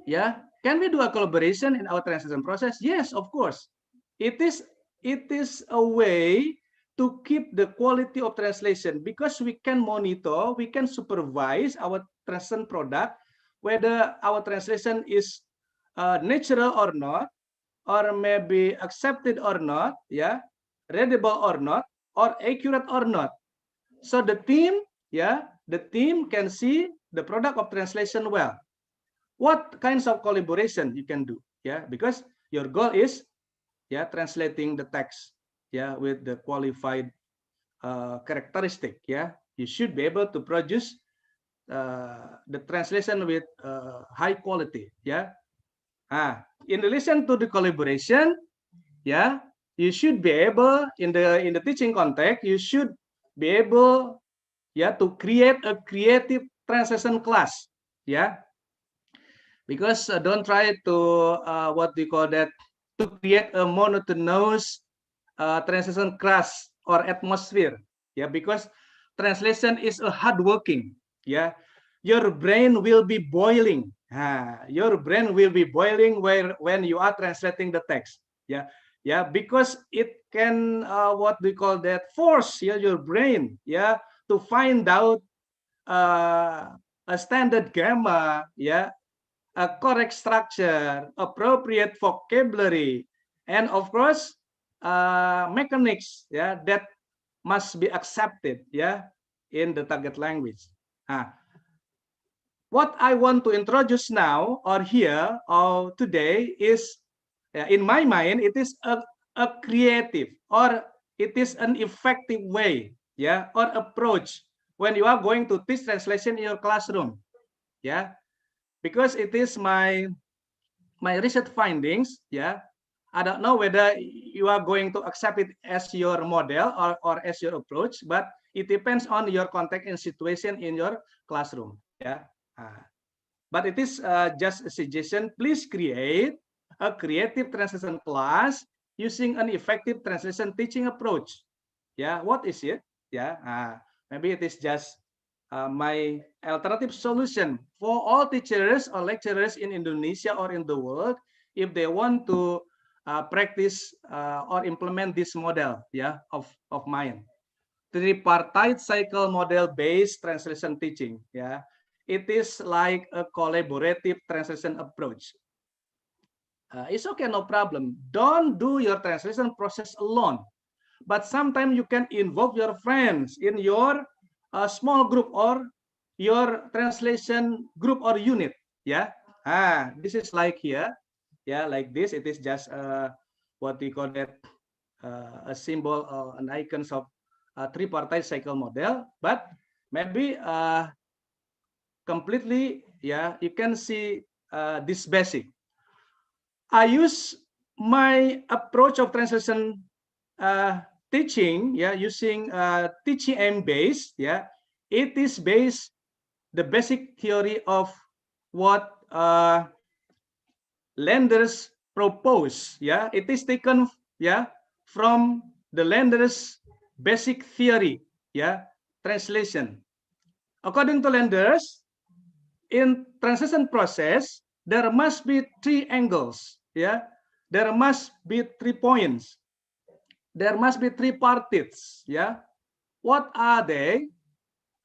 Yeah, can we do a collaboration in our translation process? Yes, of course. It is a way to keep the quality of translation, because we can monitor, we can supervise our translation product, whether our translation is natural or not, or maybe accepted or not, yeah, readable or not, or accurate or not. So the team, yeah, the team can see the product of translation well. What kinds of collaboration you can do, yeah, because your goal is, yeah, translating the text, yeah, with the qualified characteristic, yeah. You should be able to produce the translation with high quality, yeah. In relation to the collaboration, yeah, you should be able, in the teaching context, you should be able, yeah, to create a creative translation class, yeah, because don't try to what do you call that, to create a monotonous translation class or atmosphere, yeah, because translation is a hard working, yeah. Your brain will be boiling. Your brain will be boiling when you are translating the text, yeah, yeah, because it can what we call that, force, yeah, your brain, yeah, to find out a standard grammar, yeah, a correct structure, appropriate vocabulary, and of course mechanics, yeah, that must be accepted, yeah, in the target language. What I want to introduce now or here or today is, in my mind, it is a creative, or it is an effective way, yeah, or approach when you are going to teach translation in your classroom, yeah, because it is my research findings, yeah. I don't know whether you are going to accept it as your model or as your approach, but it depends on your context and situation in your classroom, yeah. But it is just a suggestion. Please create a creative translation class using an effective translation teaching approach. Yeah, what is it? Yeah, maybe it is just my alternative solution for all teachers or lecturers in Indonesia or in the world if they want to practice or implement this model, yeah, of mine. Tripartite cycle model based translation teaching, yeah. It is like a collaborative translation approach. It's okay, no problem. Don't do your translation process alone, but sometimes you can involve your friends in your small group or your translation group or unit, yeah. This is like here, yeah, like this. It is just what we call that, a symbol or an icons of a tripartite cycle model, but maybe completely, yeah, you can see this basic. I use my approach of translation teaching, yeah, using TCM based, yeah. It is based the basic theory of what Landers propose, yeah. It is taken, yeah, from the Landers basic theory, yeah, translation. According to Landers, in translation process, there must be three angles, yeah. There must be 3 points. There must be 3 parties, yeah. What are they?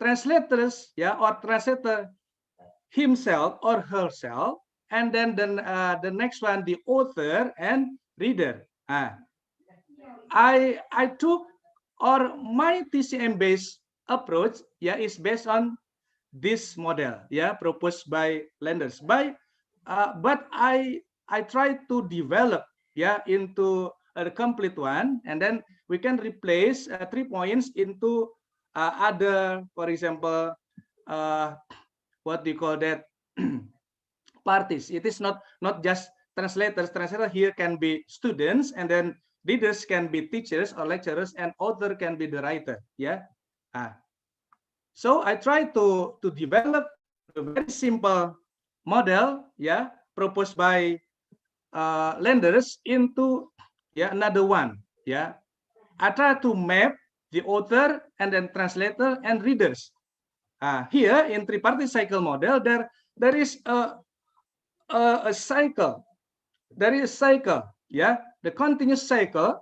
Translators, yeah, or translator himself or herself, and then the next one, the author and reader. I took, or my TCM based approach, yeah, is based on this model, yeah, proposed by Landers. But I try to develop, yeah, into a complete one, and then we can replace 3 points into other, for example, what do you call that, parties. It is not just translators. Translator here can be students, and then readers can be teachers or lecturers, and author can be the writer, yeah. So I try to develop a very simple model, yeah, proposed by Landers into, yeah, another one, yeah. I try to map the author and then translator and readers. Here in tripartite cycle model, there is a cycle. There is a cycle, yeah, the continuous cycle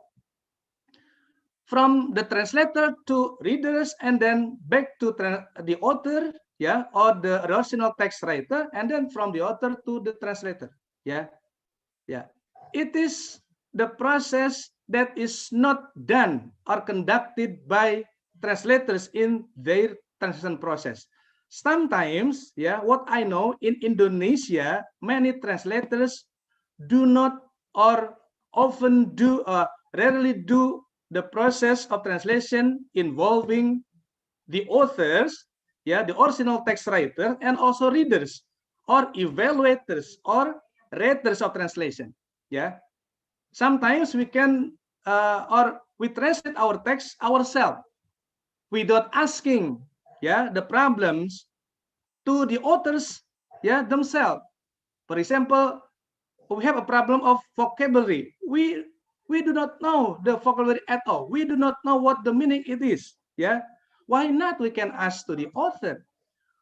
from the translator to readers, and then back to the author, yeah, or the original text writer, and then from the author to the translator. Yeah, yeah. It is the process that is not done or conducted by translators in their translation process. Sometimes, yeah, what I know in Indonesia, many translators do not or often do rarely do the process of translation involving the authors, yeah, the original text writer, and also readers or evaluators or raters of translation. Yeah, sometimes we can or we translate our text ourselves without asking, yeah, the problems to the authors, yeah, themselves. For example, we have a problem of vocabulary. We do not know the vocabulary at all. We do not know what the meaning it is. Yeah, why not we can ask to the author?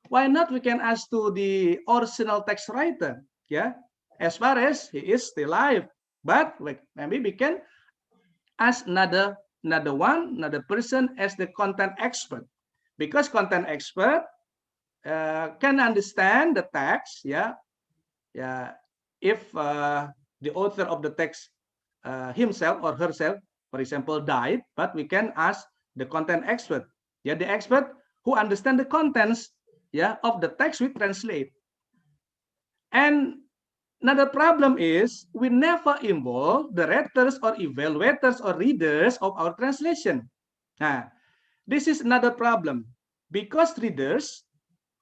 Why not we can ask to the original text writer? Yeah, as far as he is still alive. But maybe we can ask another person as the content expert, because content expert can understand the text. Yeah, yeah. If the author of the text himself or herself, for example, died, but we can ask the content expert, yeah, the expert who understand the contents, yeah, of the text we translate. And another problem is we never involve the readers or evaluators or readers of our translation. Now, this is another problem, because readers,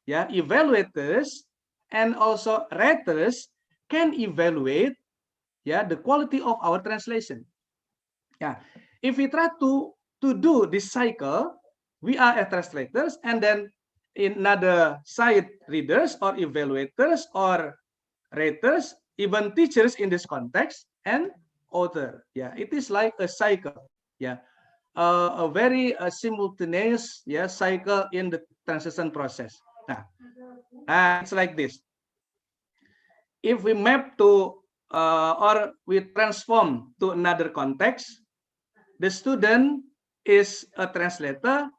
yeah, evaluators, and also readers can evaluate, yeah, the quality of our translation. Yeah, if we try to do this cycle, we are as translators, and then in another side, readers or evaluators or raters, even teachers in this context, and author. Yeah, it is like a cycle. Yeah, a very simultaneous, yeah, cycle in the translation process. Now, it's like this. If we map to or we transform to another context, the student is a translator,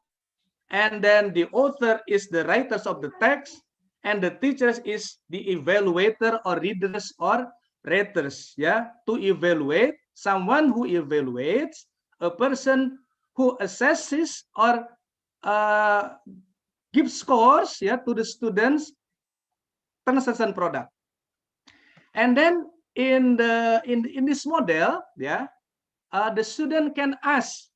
and then the author is the writers of the text, and the teachers is the evaluator or readers or raters. Yeah, to evaluate, someone who evaluates, a person who assesses or gives scores, yeah, to the students' translation product. And then in this model, yeah, the student can ask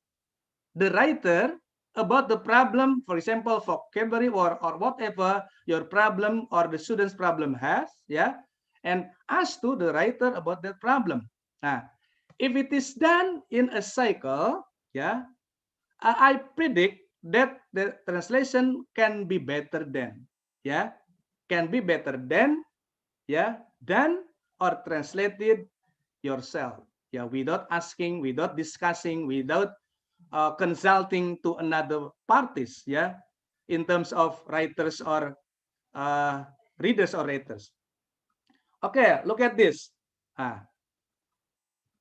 the writer about the problem, for example, vocabulary or whatever your problem or the student's problem has, yeah, and ask to the writer about that problem. If it is done in a cycle, yeah, I predict that the translation can be better than, yeah, can be better than, yeah, done or translated yourself, yeah, without asking, without discussing, without consulting to another parties, yeah, in terms of writers or readers or raters. Okay, look at this.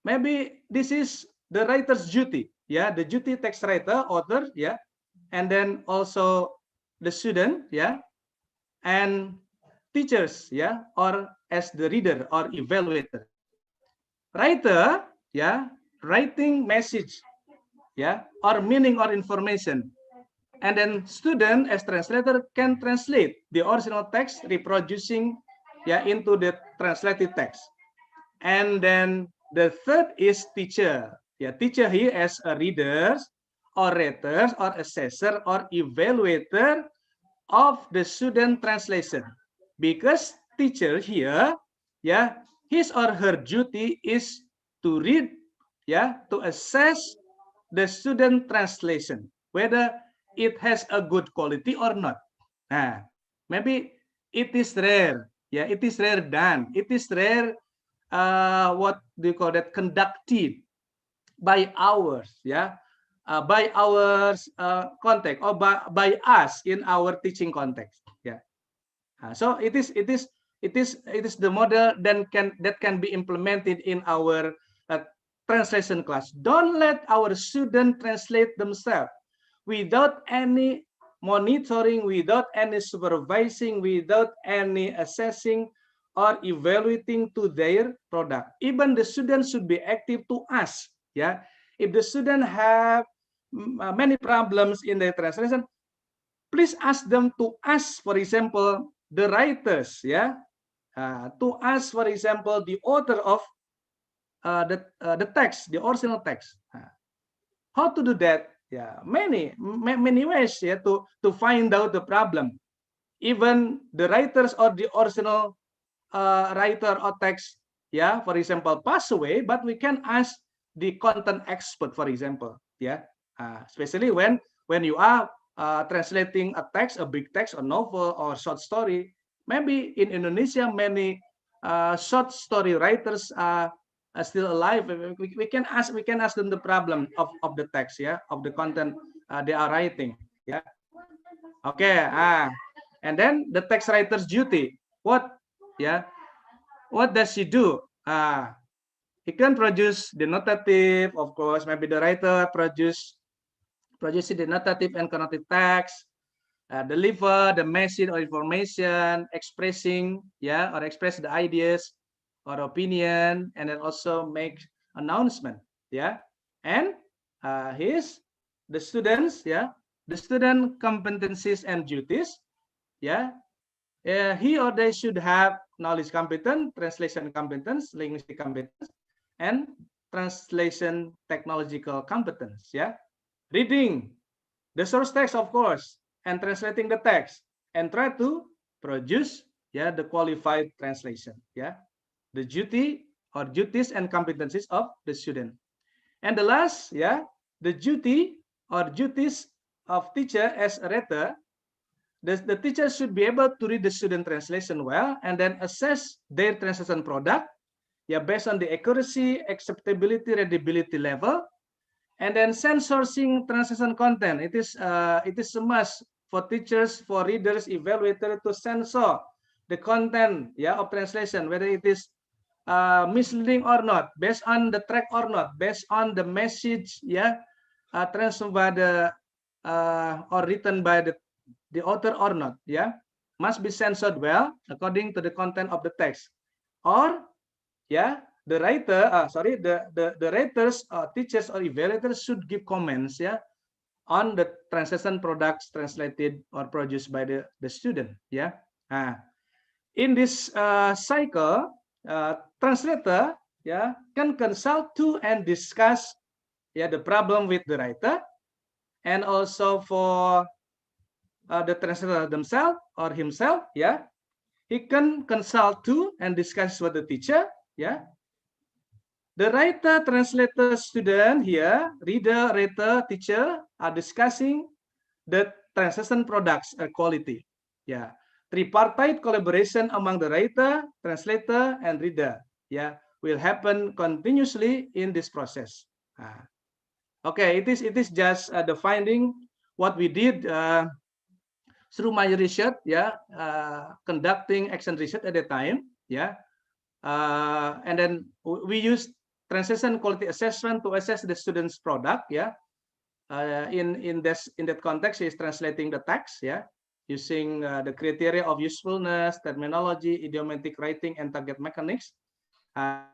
Maybe this is the writer's duty, yeah, the duty text writer, author, yeah, and then also the student, yeah, and teachers, yeah, or as the reader or evaluator. Writer, yeah, writing message, yeah, or meaning or information, and then student as translator can translate the original text, reproducing, yeah, into the translated text. And then the third is teacher, yeah, teacher here as a readers or raters or assessor or evaluator of the student translation, because teacher here, yeah, his or her duty is to read, yeah, to assess the student translation, whether it has a good quality or not. Maybe it is rare, yeah, it is rare done, it is rare, what do you call that, conducted by ours, yeah, by our context or by us in our teaching context. Yeah, so it is the model that can be implemented in our translation class. Don't let our students translate themselves without any monitoring, without any supervising, without any assessing or evaluating to their product. Even the students should be active to ask. Yeah, if the student have many problems in their translation, please ask them to ask, for example, the writers. Yeah, to ask, for example, the author of the text, the original text. How to do that? Yeah, many ways, yeah, to find out the problem. Even the writers or the original writer or text, yeah, for example, pass away, but we can ask the content expert, for example, yeah, especially when you are translating a text, a big text, a novel or short story. Maybe in Indonesia, many short story writers are still alive. We can ask them the problem of the text, yeah, of the content they are writing, yeah. Okay, and then the text writer's duty. What, yeah, what does she do? He can produce the notative, of course. Maybe the writer produce the notative and connotative text, deliver the message or information, expressing, yeah, or express the ideas or opinion, and then also make announcement, yeah. And the students, yeah, the student competencies and duties, yeah. He or they should have knowledge competence, translation competence, linguistic competence, and translation technological competence, yeah. Reading the source text, of course, and translating the text, and try to produce, yeah, the qualified translation, yeah. The duty or duties and competencies of the student. And the last, yeah, the duty or duties of teacher as a reader. The teacher should be able to read the student translation well and then assess their translation product, yeah, based on the accuracy, acceptability, readability level, and then censoring translation content. It is a must for teachers, for readers, evaluators to censor the content, yeah, of translation, whether it is misleading or not, based on the track or not, based on the message, yeah, transferred by the or written by the author or not, yeah, must be censored well according to the content of the text. Or, yeah, the writer, the writers, teachers or evaluators should give comments, yeah, on the translation products translated or produced by the student, yeah. In this cycle, translator, yeah, can consult to and discuss, yeah, the problem with the writer, and also for the translator themselves or himself, yeah, he can consult to and discuss with the teacher, yeah. The writer, translator, student here, reader, writer, teacher are discussing the translation products quality, yeah. Tripartite collaboration among the writer, translator, and reader, yeah, will happen continuously in this process. Okay, it is just the finding what we did through my research, yeah, conducting action research at the time, yeah, and then we used translation quality assessment to assess the student's product, yeah. In that context, is translating the text, yeah, using the criteria of usefulness, terminology, idiomatic writing, and target mechanics.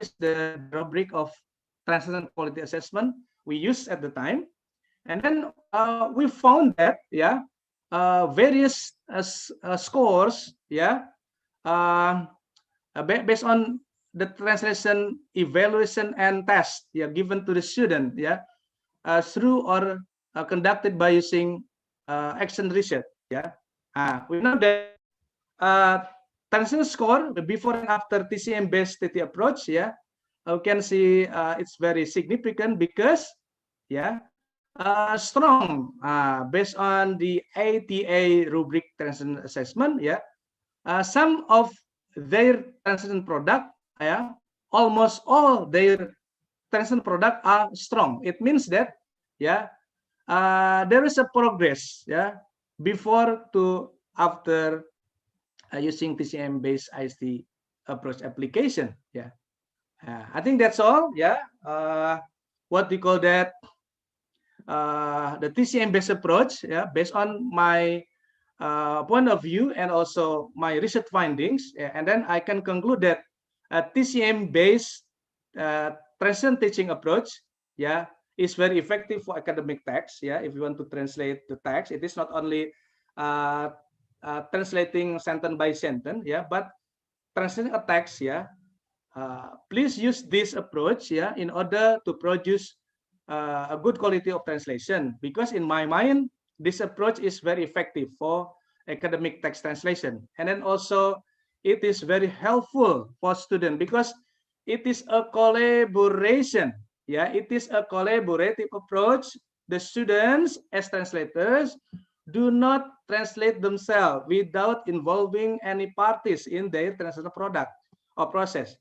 Is the rubric of translation quality assessment we used at the time, and then we found that, yeah, various scores, yeah, based on the translation evaluation and test, yeah, given to the student, yeah, through or conducted by using action research, yeah. We know that translation score before and after TCM based TT approach, yeah, we can see it's very significant because, yeah, strong based on the ATA rubric translation assessment, yeah. Some of their translation product, yeah, almost all their translation product are strong. It means that, yeah, there is a progress, yeah, before to after using TCM based IST approach application, yeah. I think that's all. Yeah. What we call that? The TCM-based approach. Yeah, based on my point of view and also my research findings, and then I can conclude that a TCM-based translation teaching approach, yeah, is very effective for academic text. Yeah, if you want to translate the text, it is not only translating sentence by sentence, yeah, but translating a text, yeah. Please use this approach, yeah, in order to produce a good quality of translation. Because in my mind, this approach is very effective for academic text translation, and then also it is very helpful for students because it is a collaboration. Yeah, it is a collaborative approach. The students as translators do not translate themselves without involving any parties in their translation product or process.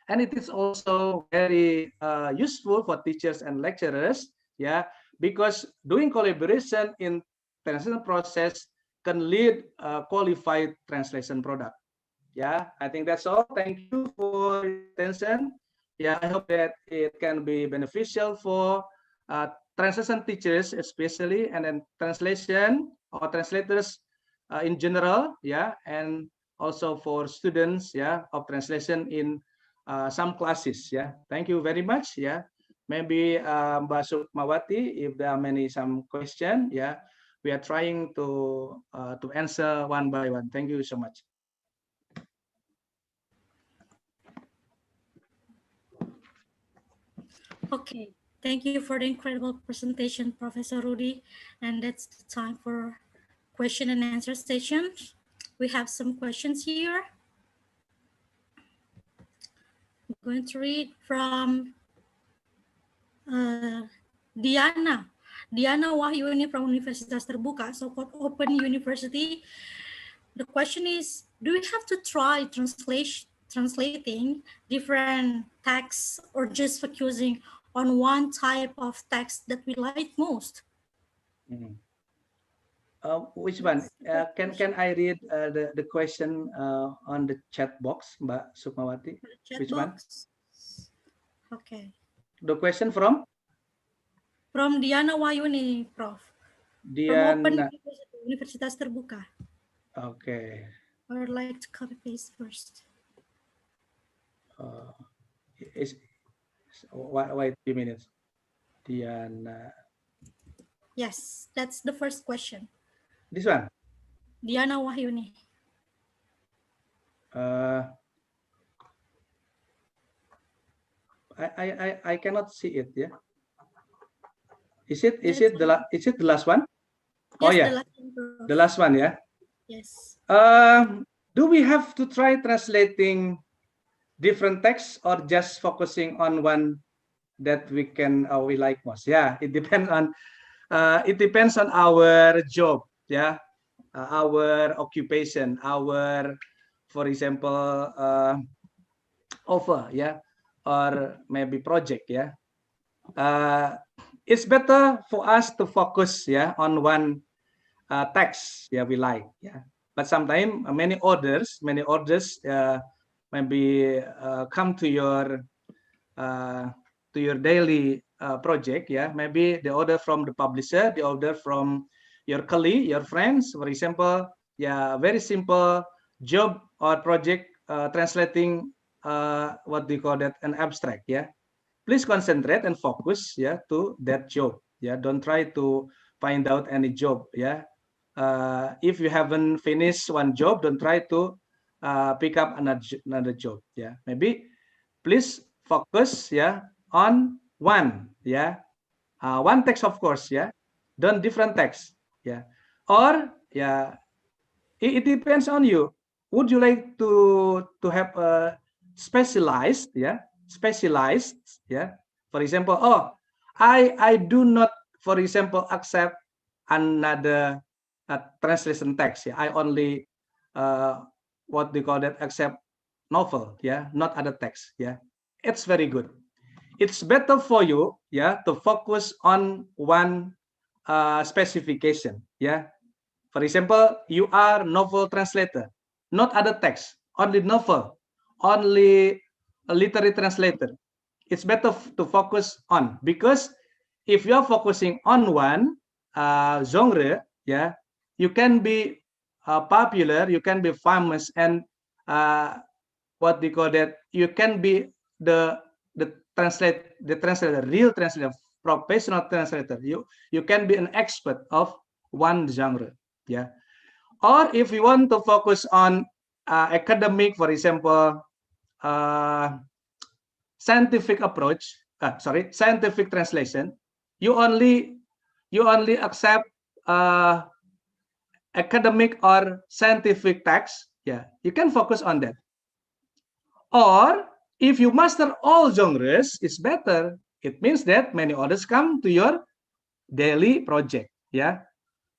And it is also very useful for teachers and lecturers, yeah, because doing collaboration in translation process can lead a qualified translation product. Yeah, I think that's all. Thank you for your attention. Yeah, I hope that it can be beneficial for translation teachers especially, and then translation or translators in general, yeah, and also for students, yeah, of translation in some classes. Yeah, thank you very much. Yeah, maybe Mbak Sukmawati, if there are some question, yeah, we are trying to answer one by one. Thank you so much. Okay, thank you for the incredible presentation, Professor Rudy. And that's the time for question and answer session. We have some questions here. I'm going to read from Diana. Diana Wahyuni from Universitas Terbuka, so-called Open University. The question is, do we have to try translating different texts or just focusing on one type of text that we like most? Which one? Can I read the question on the chat box, Mbak Sukmawati? Which one? Okay. The question from? From Diana Wayuni, Prof. Diana. From Open Universitas Terbuka. Okay. I would like to copy paste first. Wait 2 minutes. Diana. Yes, that's the first question. This one? Diana Wahyuni. I cannot see it. Yeah. Is it the last one? Yes, oh yeah, the last one. Yeah. Yes. Do we have to try translating different texts or just focusing on one that we like most? Yeah, it depends on our job. Yeah, our occupation, our, for example, offer. Yeah, or maybe project. Yeah. It's better for us to focus, yeah, on one text, yeah, we like, yeah. But sometimes many orders maybe come to your daily project, yeah. Maybe the order from the publisher, the order from your colleague, your friends, for example, yeah, very simple job or project translating what do you call that, an abstract, yeah. Please concentrate and focus, yeah, to that job. Yeah, don't try to find out any job. Yeah, if you haven't finished one job, don't try to pick up another job. Yeah, maybe please focus, yeah, on one. Yeah, one text, of course. Yeah, don't different text. Yeah, or yeah, it depends on you. Would you like to have a specialized? Yeah, specialized, yeah, for example, I do not, for example, accept another translation text. Yeah, I only what they call that, accept novel. Yeah, not other text. Yeah, it's very good. It's better for you, yeah, to focus on one specification. Yeah, for example, you are novel translator, not other text, only novel, only a literary translator. It's better to focus on, because if you're focusing on one genre, yeah, you can be popular, you can be famous, and what they call that, you can be the translator, real translator, professional translator. You can be an expert of one genre, yeah. Or if you want to focus on academic, for example, scientific approach, scientific translation, you only accept academic or scientific text, yeah, you can focus on that. Or if you master all genres, it's better. It means that many others come to your daily project, yeah.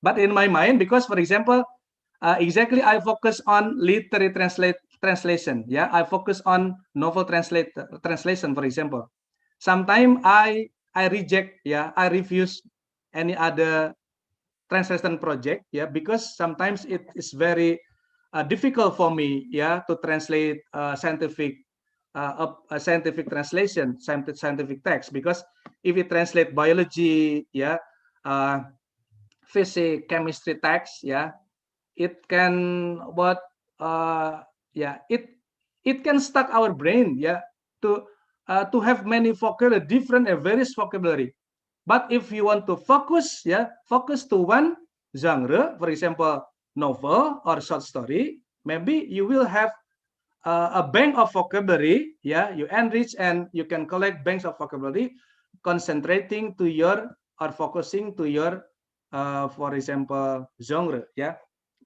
But in my mind, because for example, exactly I focus on literary translation, yeah, I focus on novel translation, for example. Sometimes I reject, yeah, I refuse any other translation project, yeah, because sometimes it is very difficult for me, yeah, to translate scientific translation, scientific text, because if you translate biology, yeah, physics, chemistry text, yeah, it can it can stuck our brain, yeah, to have many vocabulary, different and various vocabulary. But if you want to focus, yeah, focus to one genre, for example, novel or short story, maybe you will have a bank of vocabulary, yeah, you enrich and you can collect banks of vocabulary, concentrating to your or focusing to your for example, genre, yeah.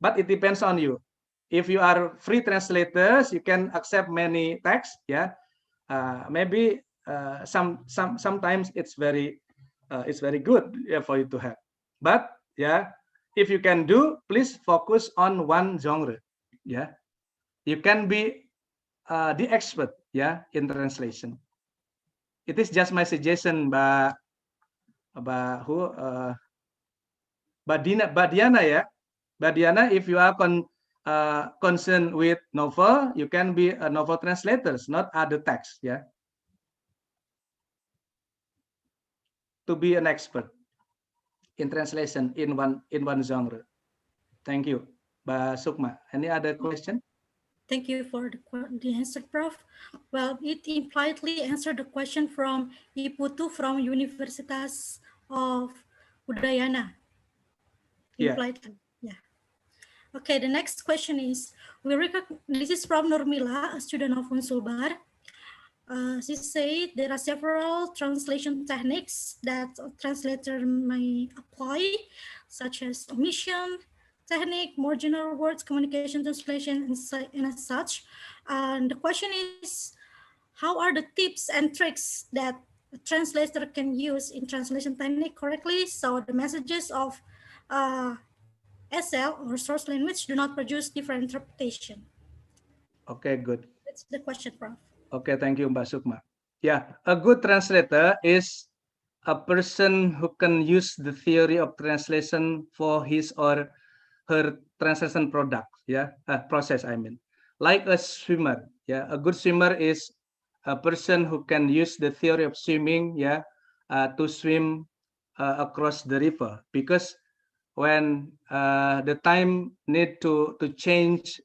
But it depends on you. If you are free translators, you can accept many texts, yeah. Maybe sometimes it's very good, yeah, for you to have. But yeah, if you can do, please focus on one genre, yeah. You can be the expert, yeah, in translation. It is just my suggestion, Mbak Diana, yeah. Mbak Diana, if you are concerned with novel, you can be a novel translators, not other text, yeah. To be an expert in translation in one genre. Thank you, Mbak Sukma. Any other question? Thank you for the answer, Prof. Well, it impliedly answered the question from Iputu from Universitas of Udayana. Impliedly, yeah. Okay, the next question is, this is from Nurmila, a student of Unsulbar. She said there are several translation techniques that a translator may apply, such as omission technique, more general words, communication translation, and as such. And the question is, how are the tips and tricks that a translator can use in translation technique correctly, so the messages of SL or source language do not produce different interpretation? Okay, good. That's the question, Prof. Okay, thank you, Mbak Sukma. Yeah, a good translator is a person who can use the theory of translation for his or her translation product, yeah, process, I mean. Like a swimmer, yeah, a good swimmer is a person who can use the theory of swimming, yeah, to swim across the river, because when the time need to change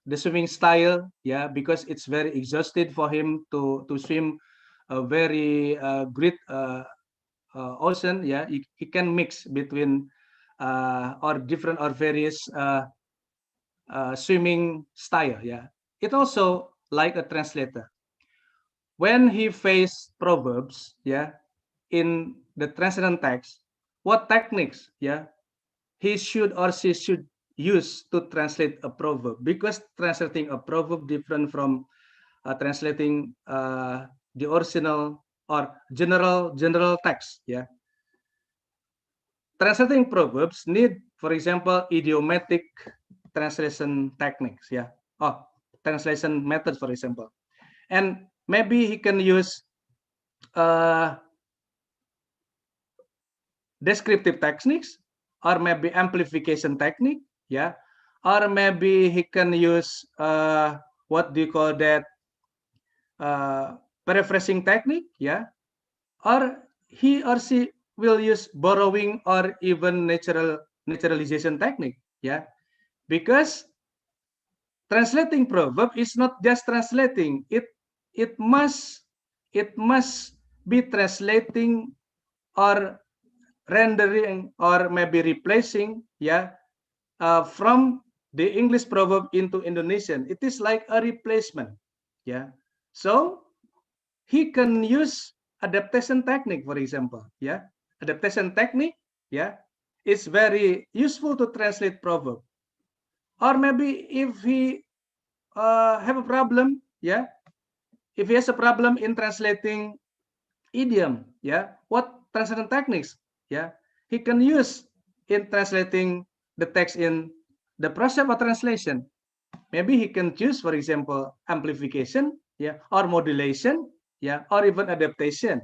the swimming style, yeah, because it's very exhausted for him to swim a very great ocean, yeah, he can mix between or different or various swimming style, yeah. It also like a translator. When he face proverbs, yeah, in the translation text, what techniques, yeah, he should or she should use to translate a proverb, because translating a proverb different from translating the original or general text, yeah. Translating proverbs need, for example, idiomatic translation techniques, yeah, translation methods, for example. And maybe he can use descriptive techniques, or maybe amplification technique, yeah, or maybe he can use what do you call that, paraphrasing technique, yeah, or he or she will use borrowing or even naturalization technique, yeah, because translating proverb is not just translating, it must be translating or rendering or maybe replacing, yeah, from the English proverb into Indonesian. It is like a replacement, yeah. So he can use adaptation technique, for example, yeah. Adaptation technique, yeah, is very useful to translate proverb. Or maybe if he have a problem, yeah, if he has a problem in translating idiom, yeah, what translation techniques, yeah, he can use in translating the text in the process of translation. Maybe he can choose, for example, amplification, yeah, or modulation, yeah, or even adaptation.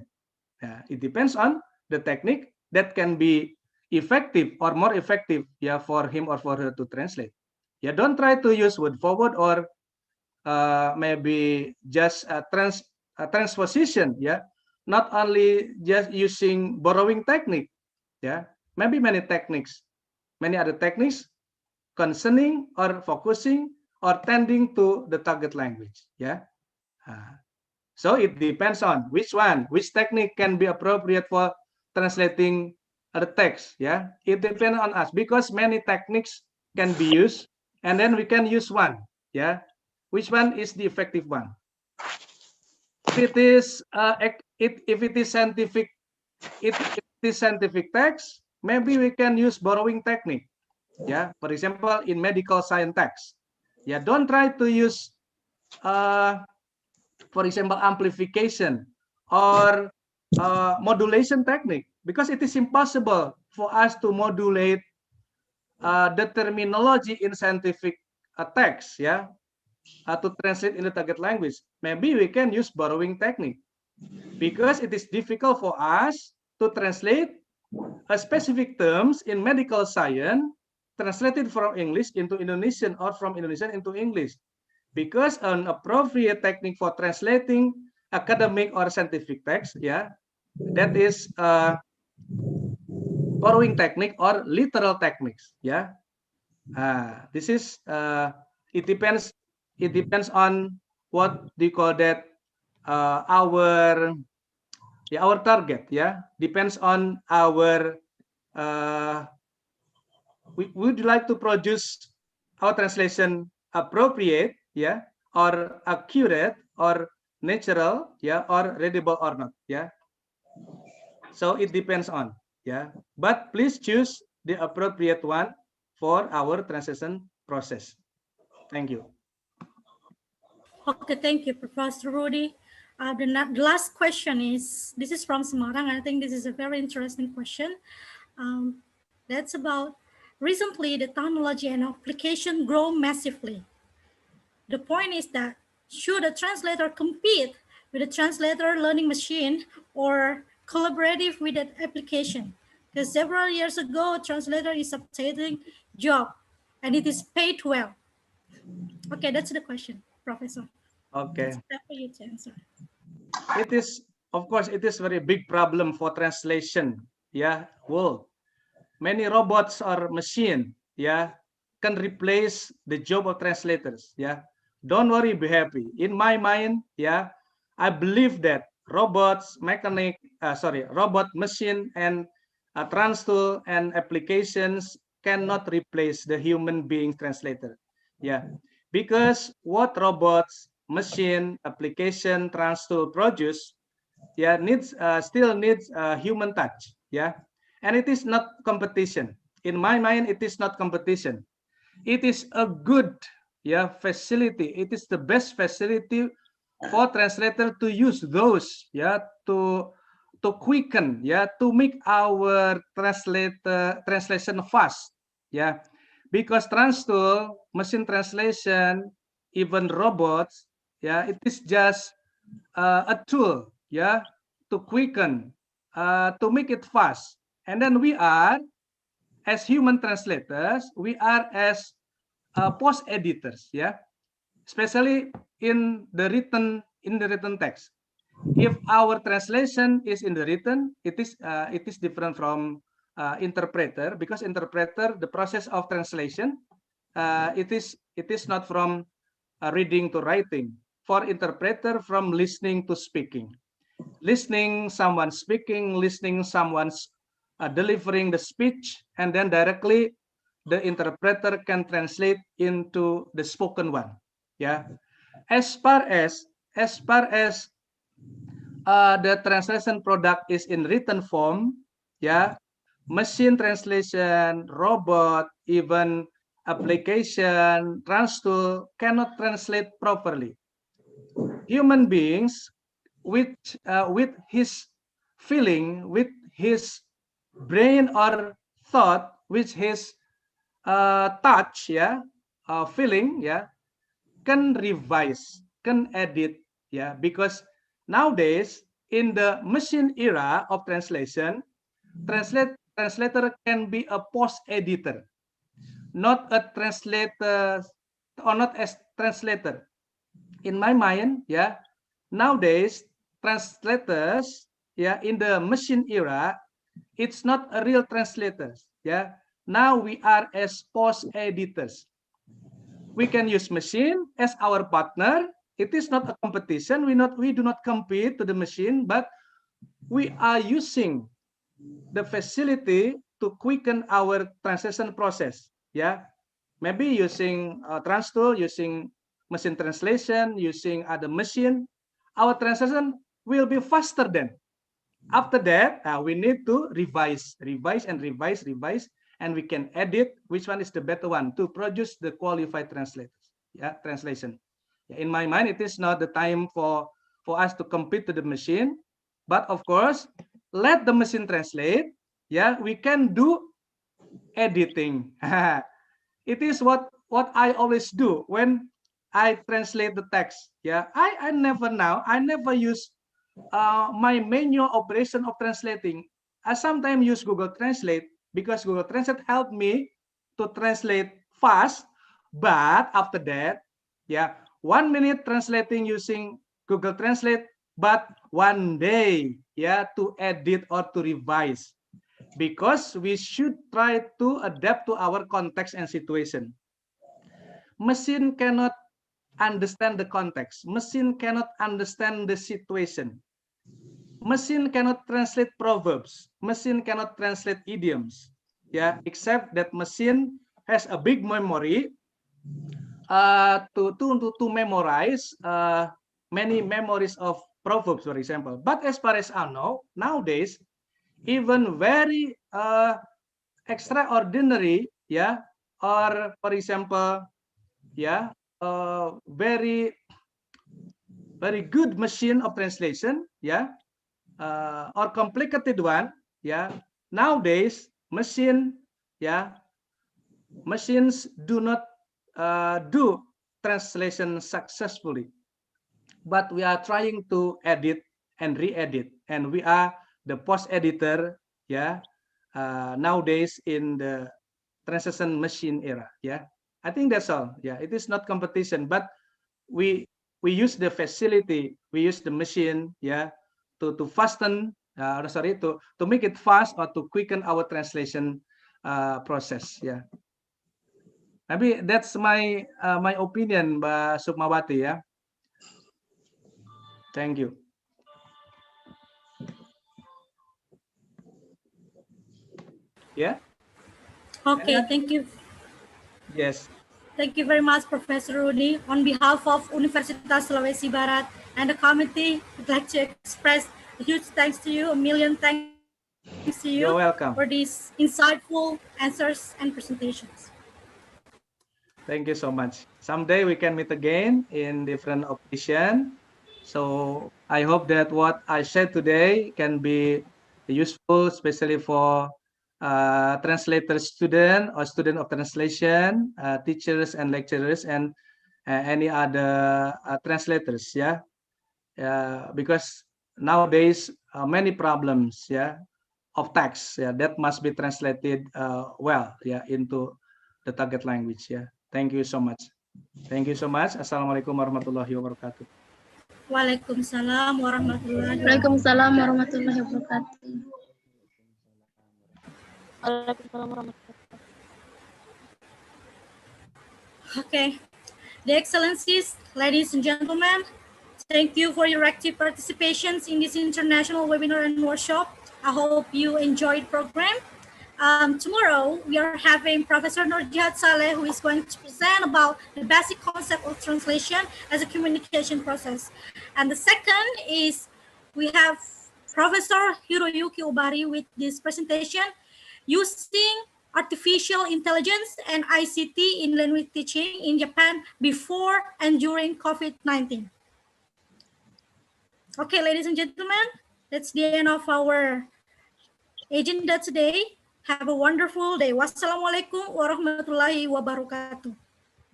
Yeah, it depends on the technique that can be effective or more effective, yeah, for him or for her to translate. Yeah, don't try to use word forward or maybe just transposition, yeah, not only just using borrowing technique, yeah, maybe many techniques, many other techniques concerning or focusing or tending to the target language, yeah. So it depends on which technique can be appropriate for translating the text, yeah. It depends on us because many techniques can be used, and then we can use one, yeah. Which one is the effective one? If it is scientific, if it is scientific text, maybe we can use borrowing technique, yeah. For example, in medical science text, yeah. Don't try to use for example, amplification or modulation technique, because it is impossible for us to modulate the terminology in scientific text, yeah, to translate in the target language. Maybe we can use borrowing technique because it is difficult for us to translate a specific terms in medical science translated from English into Indonesian or from Indonesian into English, because an appropriate technique for translating academic or scientific text, yeah, that is borrowing technique or literal techniques, yeah. This is it depends on what do you call that, our target, yeah, depends on our we would like to produce our translation appropriate, yeah, or accurate or natural, yeah, or readable or not, yeah. So it depends on, yeah, but please choose the appropriate one for our translation process. Thank you. Okay, thank you, Professor Rudy. The last question this is from Semarang. I think this is a very interesting question. That's about, recently the technology and application grow massively. The point is that should a translator compete with a translator learning machine or collaborative with that application? Because several years ago, a translator is obtaining job and it is paid well. Okay, that's the question, Professor. Okay. It's time for you to answer. It is, of course, it is very big problem for translation, yeah, world. Many robots or machine, yeah, can replace the job of translators, yeah. Don't worry, be happy. In my mind, yeah, I believe that robots, robot, machine, and trans tool and applications cannot replace the human being translator, yeah, because what robots, machine, application, trans tool produce, yeah, still needs human touch, yeah. And it is not competition. In my mind, it is not competition. It is a good, yeah, facility. It is the best facility for translator to use those, yeah, to quicken, yeah, to make our translation fast, yeah, because trans tool, machine translation, even robots, yeah, it is just a tool, yeah, to quicken, to make it fast. And then we are, as human translators, we are as post editors, yeah, especially in the written in the written text. If our translation is in the written, it is different from interpreter, because interpreter, the process of translation, it is not from reading to writing. For interpreter, from listening to speaking. Listening someone speaking, listening someone's delivering the speech, and then directly the interpreter can translate into the spoken one. Yeah, as far as the translation product is in written form, yeah, machine translation, robot, even application, transtool cannot translate properly. Human beings with his feeling, with his brain or thought, with his touch, yeah, feeling, yeah, can revise, can edit, yeah, because nowadays in the machine era of translation, translator can be a post editor, not a translator, or not as translator. In my mind, yeah, nowadays translators, yeah, in the machine era, it's not a real translators, yeah. Now we are as post editors. We can use machine as our partner. It is not a competition. We do not compete to the machine, but we are using the facility to quicken our translation process. Yeah, maybe using transtool, using machine translation, using other machine, our translation will be faster then. After that, we need to revise, and we can edit which one is the better one to produce the qualified translators. Yeah, translation. In my mind, it is not the time for us to compete to the machine, but of course, let the machine translate. Yeah, we can do editing. It is what I always do when I translate the text. Yeah, I never use my manual operation of translating. I sometimes use Google Translate because Google Translate helped me to translate fast. But after that, yeah, 1 minute translating using Google Translate, but 1 day, yeah, to edit or to revise, because we should try to adapt to our context and situation. Machine cannot understand the context. Machine cannot understand the situation. Machine cannot translate proverbs. Machine cannot translate idioms. Yeah, except that machine has a big memory to memorize many memories of proverbs, for example. But as far as I know, nowadays, even very extraordinary, yeah, or for example, yeah, very good machine of translation, yeah, or complicated one, yeah. Nowadays, machines do not do translation successfully, but we are trying to edit and re-edit, and we are the post editor, yeah, nowadays in the translation machine era. Yeah, I think that's all. Yeah, it is not competition, but we use the facility, we use the machine, yeah, to fasten, to make it fast or to quicken our translation process. Yeah, maybe that's my my opinion, Mbak Sukmawati. Yeah, thank you. Yeah. Okay, thank you. Yes. Thank you very much, Professor Rudy. On behalf of Universitas Sulawesi Barat and the committee, I'd like to express a huge thanks to you, a million thanks to you. You're welcome. For these insightful answers and presentations. Thank you so much. Someday we can meet again in different occasion. So I hope that what I said today can be useful, especially for translator student or student of translation, teachers and lecturers, and any other translators. Yeah, because nowadays many problems, yeah, of text, yeah, that must be translated well, yeah, into the target language. Yeah, thank you so much. Thank you so much. Assalamualaikum warahmatullahi wabarakatuh. Waalaikumsalam warahmatullahi Waalaikumsalam warahmatullahi wabarakatuh. Waalaikumsalam warahmatullahi wabarakatuh. Okay. The Excellencies, ladies and gentlemen, thank you for your active participations in this international webinar and workshop. I hope you enjoyed the program. Tomorrow, we are having Professor Nurjihat Saleh, who is going to present about the basic concept of translation as a communication process. And the second is we have Professor Hiroyuki Obari with this presentation, using artificial intelligence and ICT in language teaching in Japan before and during COVID-19. Okay, ladies and gentlemen, that's the end of our agenda today. Have a wonderful day. Wassalamualaikum warahmatullahi wabarakatuh.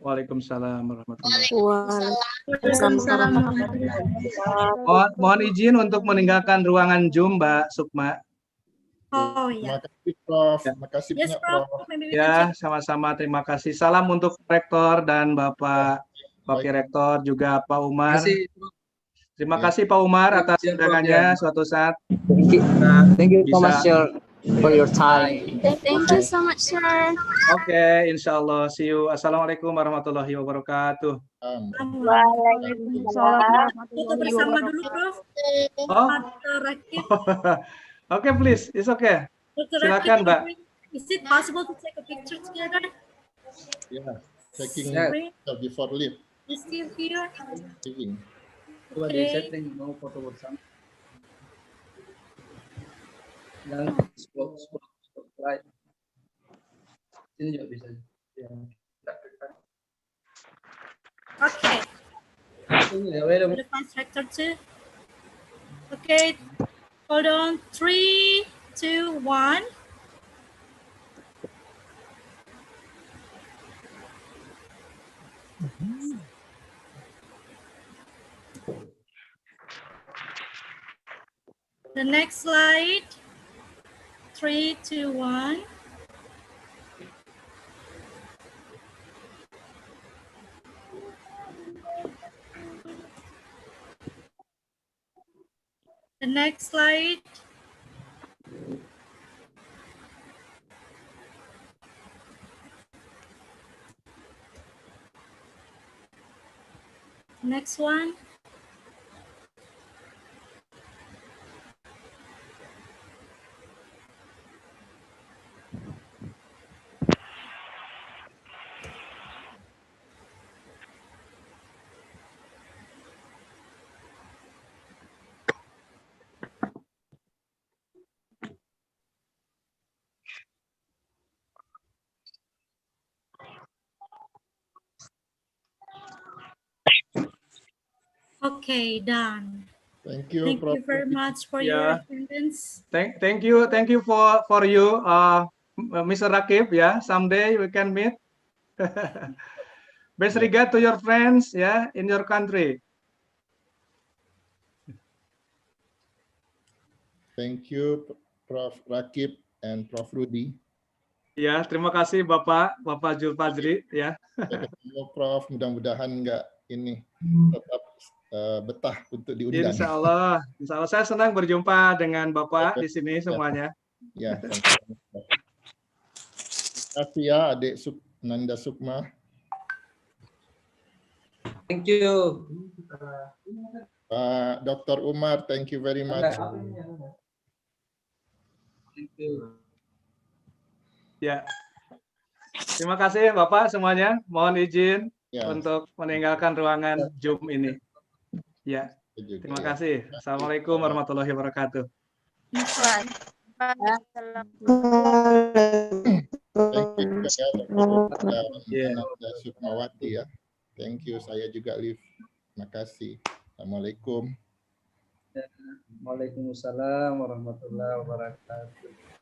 Waalaikumsalam warahmatullahi Waalaikumsalam warahmatullahi wabarakatuh. Mohon izin untuk meninggalkan ruangan Zoom, Mbak Sukma. Oh ya. Terima kasih Prof. Terima kasih Yes, banyak Prof. Prof. Maybe we can Ya, check. sama-sama. Terima kasih. Salam untuk Rektor dan Bapak Wakil Rektor, juga Pak Umar. Terima kasih Pak Umar atas undangannya suatu saat. Thank you so much, sir, for your time. Thank you so much, sir. Oke, insya Allah. See you. Assalamualaikum warahmatullahi wabarakatuh. Waalaikumsalam Foto bersama dulu, Prof. Oh, Dr. Rakib. oke, please. It's okay. Dr. Silakan, Rakib, Mbak. is it possible to take a picture together? Yeah, checking Sorry, before leave. is still here? Leaving. Coba Oke. di setting mau foto bersama. Dan spot right. Ini juga bisa. Ya. Okay. Ini ya, wait a minute. The fast factor too. Okay, hold on. 3, 2, 1. The next slide. 3, 2, 1. The next slide. Next one. Okay, done. Thank you, Thank Prof. you very much for your attendance. Thank you for you, Mr. Rakib. Yeah, someday we can meet. Best regard to your friends, yeah, in your country. Thank you, Prof. Rakib and Prof. Rudy. Ya, terima kasih Bapak Jul Fazri, ya. Ketemu Prof. Mudah-mudahan nggak ini tetap betah untuk diundang. Insya Allah saya senang berjumpa dengan Bapak di sini semuanya. Ya, terima kasih ya Adik Nanda Sukma. Thank you. Pak Dr. Umar, thank you very much. Thank you. Ya. Terima kasih Bapak semuanya. Mohon izin untuk meninggalkan ruangan Zoom ini. Ya. Terima kasih. Assalamualaikum warahmatullahi wabarakatuh. Thank you Nanda Sukmawati ya. Thank you. Saya juga live. Terima kasih. Assalamualaikum. Waalaikumsalam warahmatullahi wabarakatuh.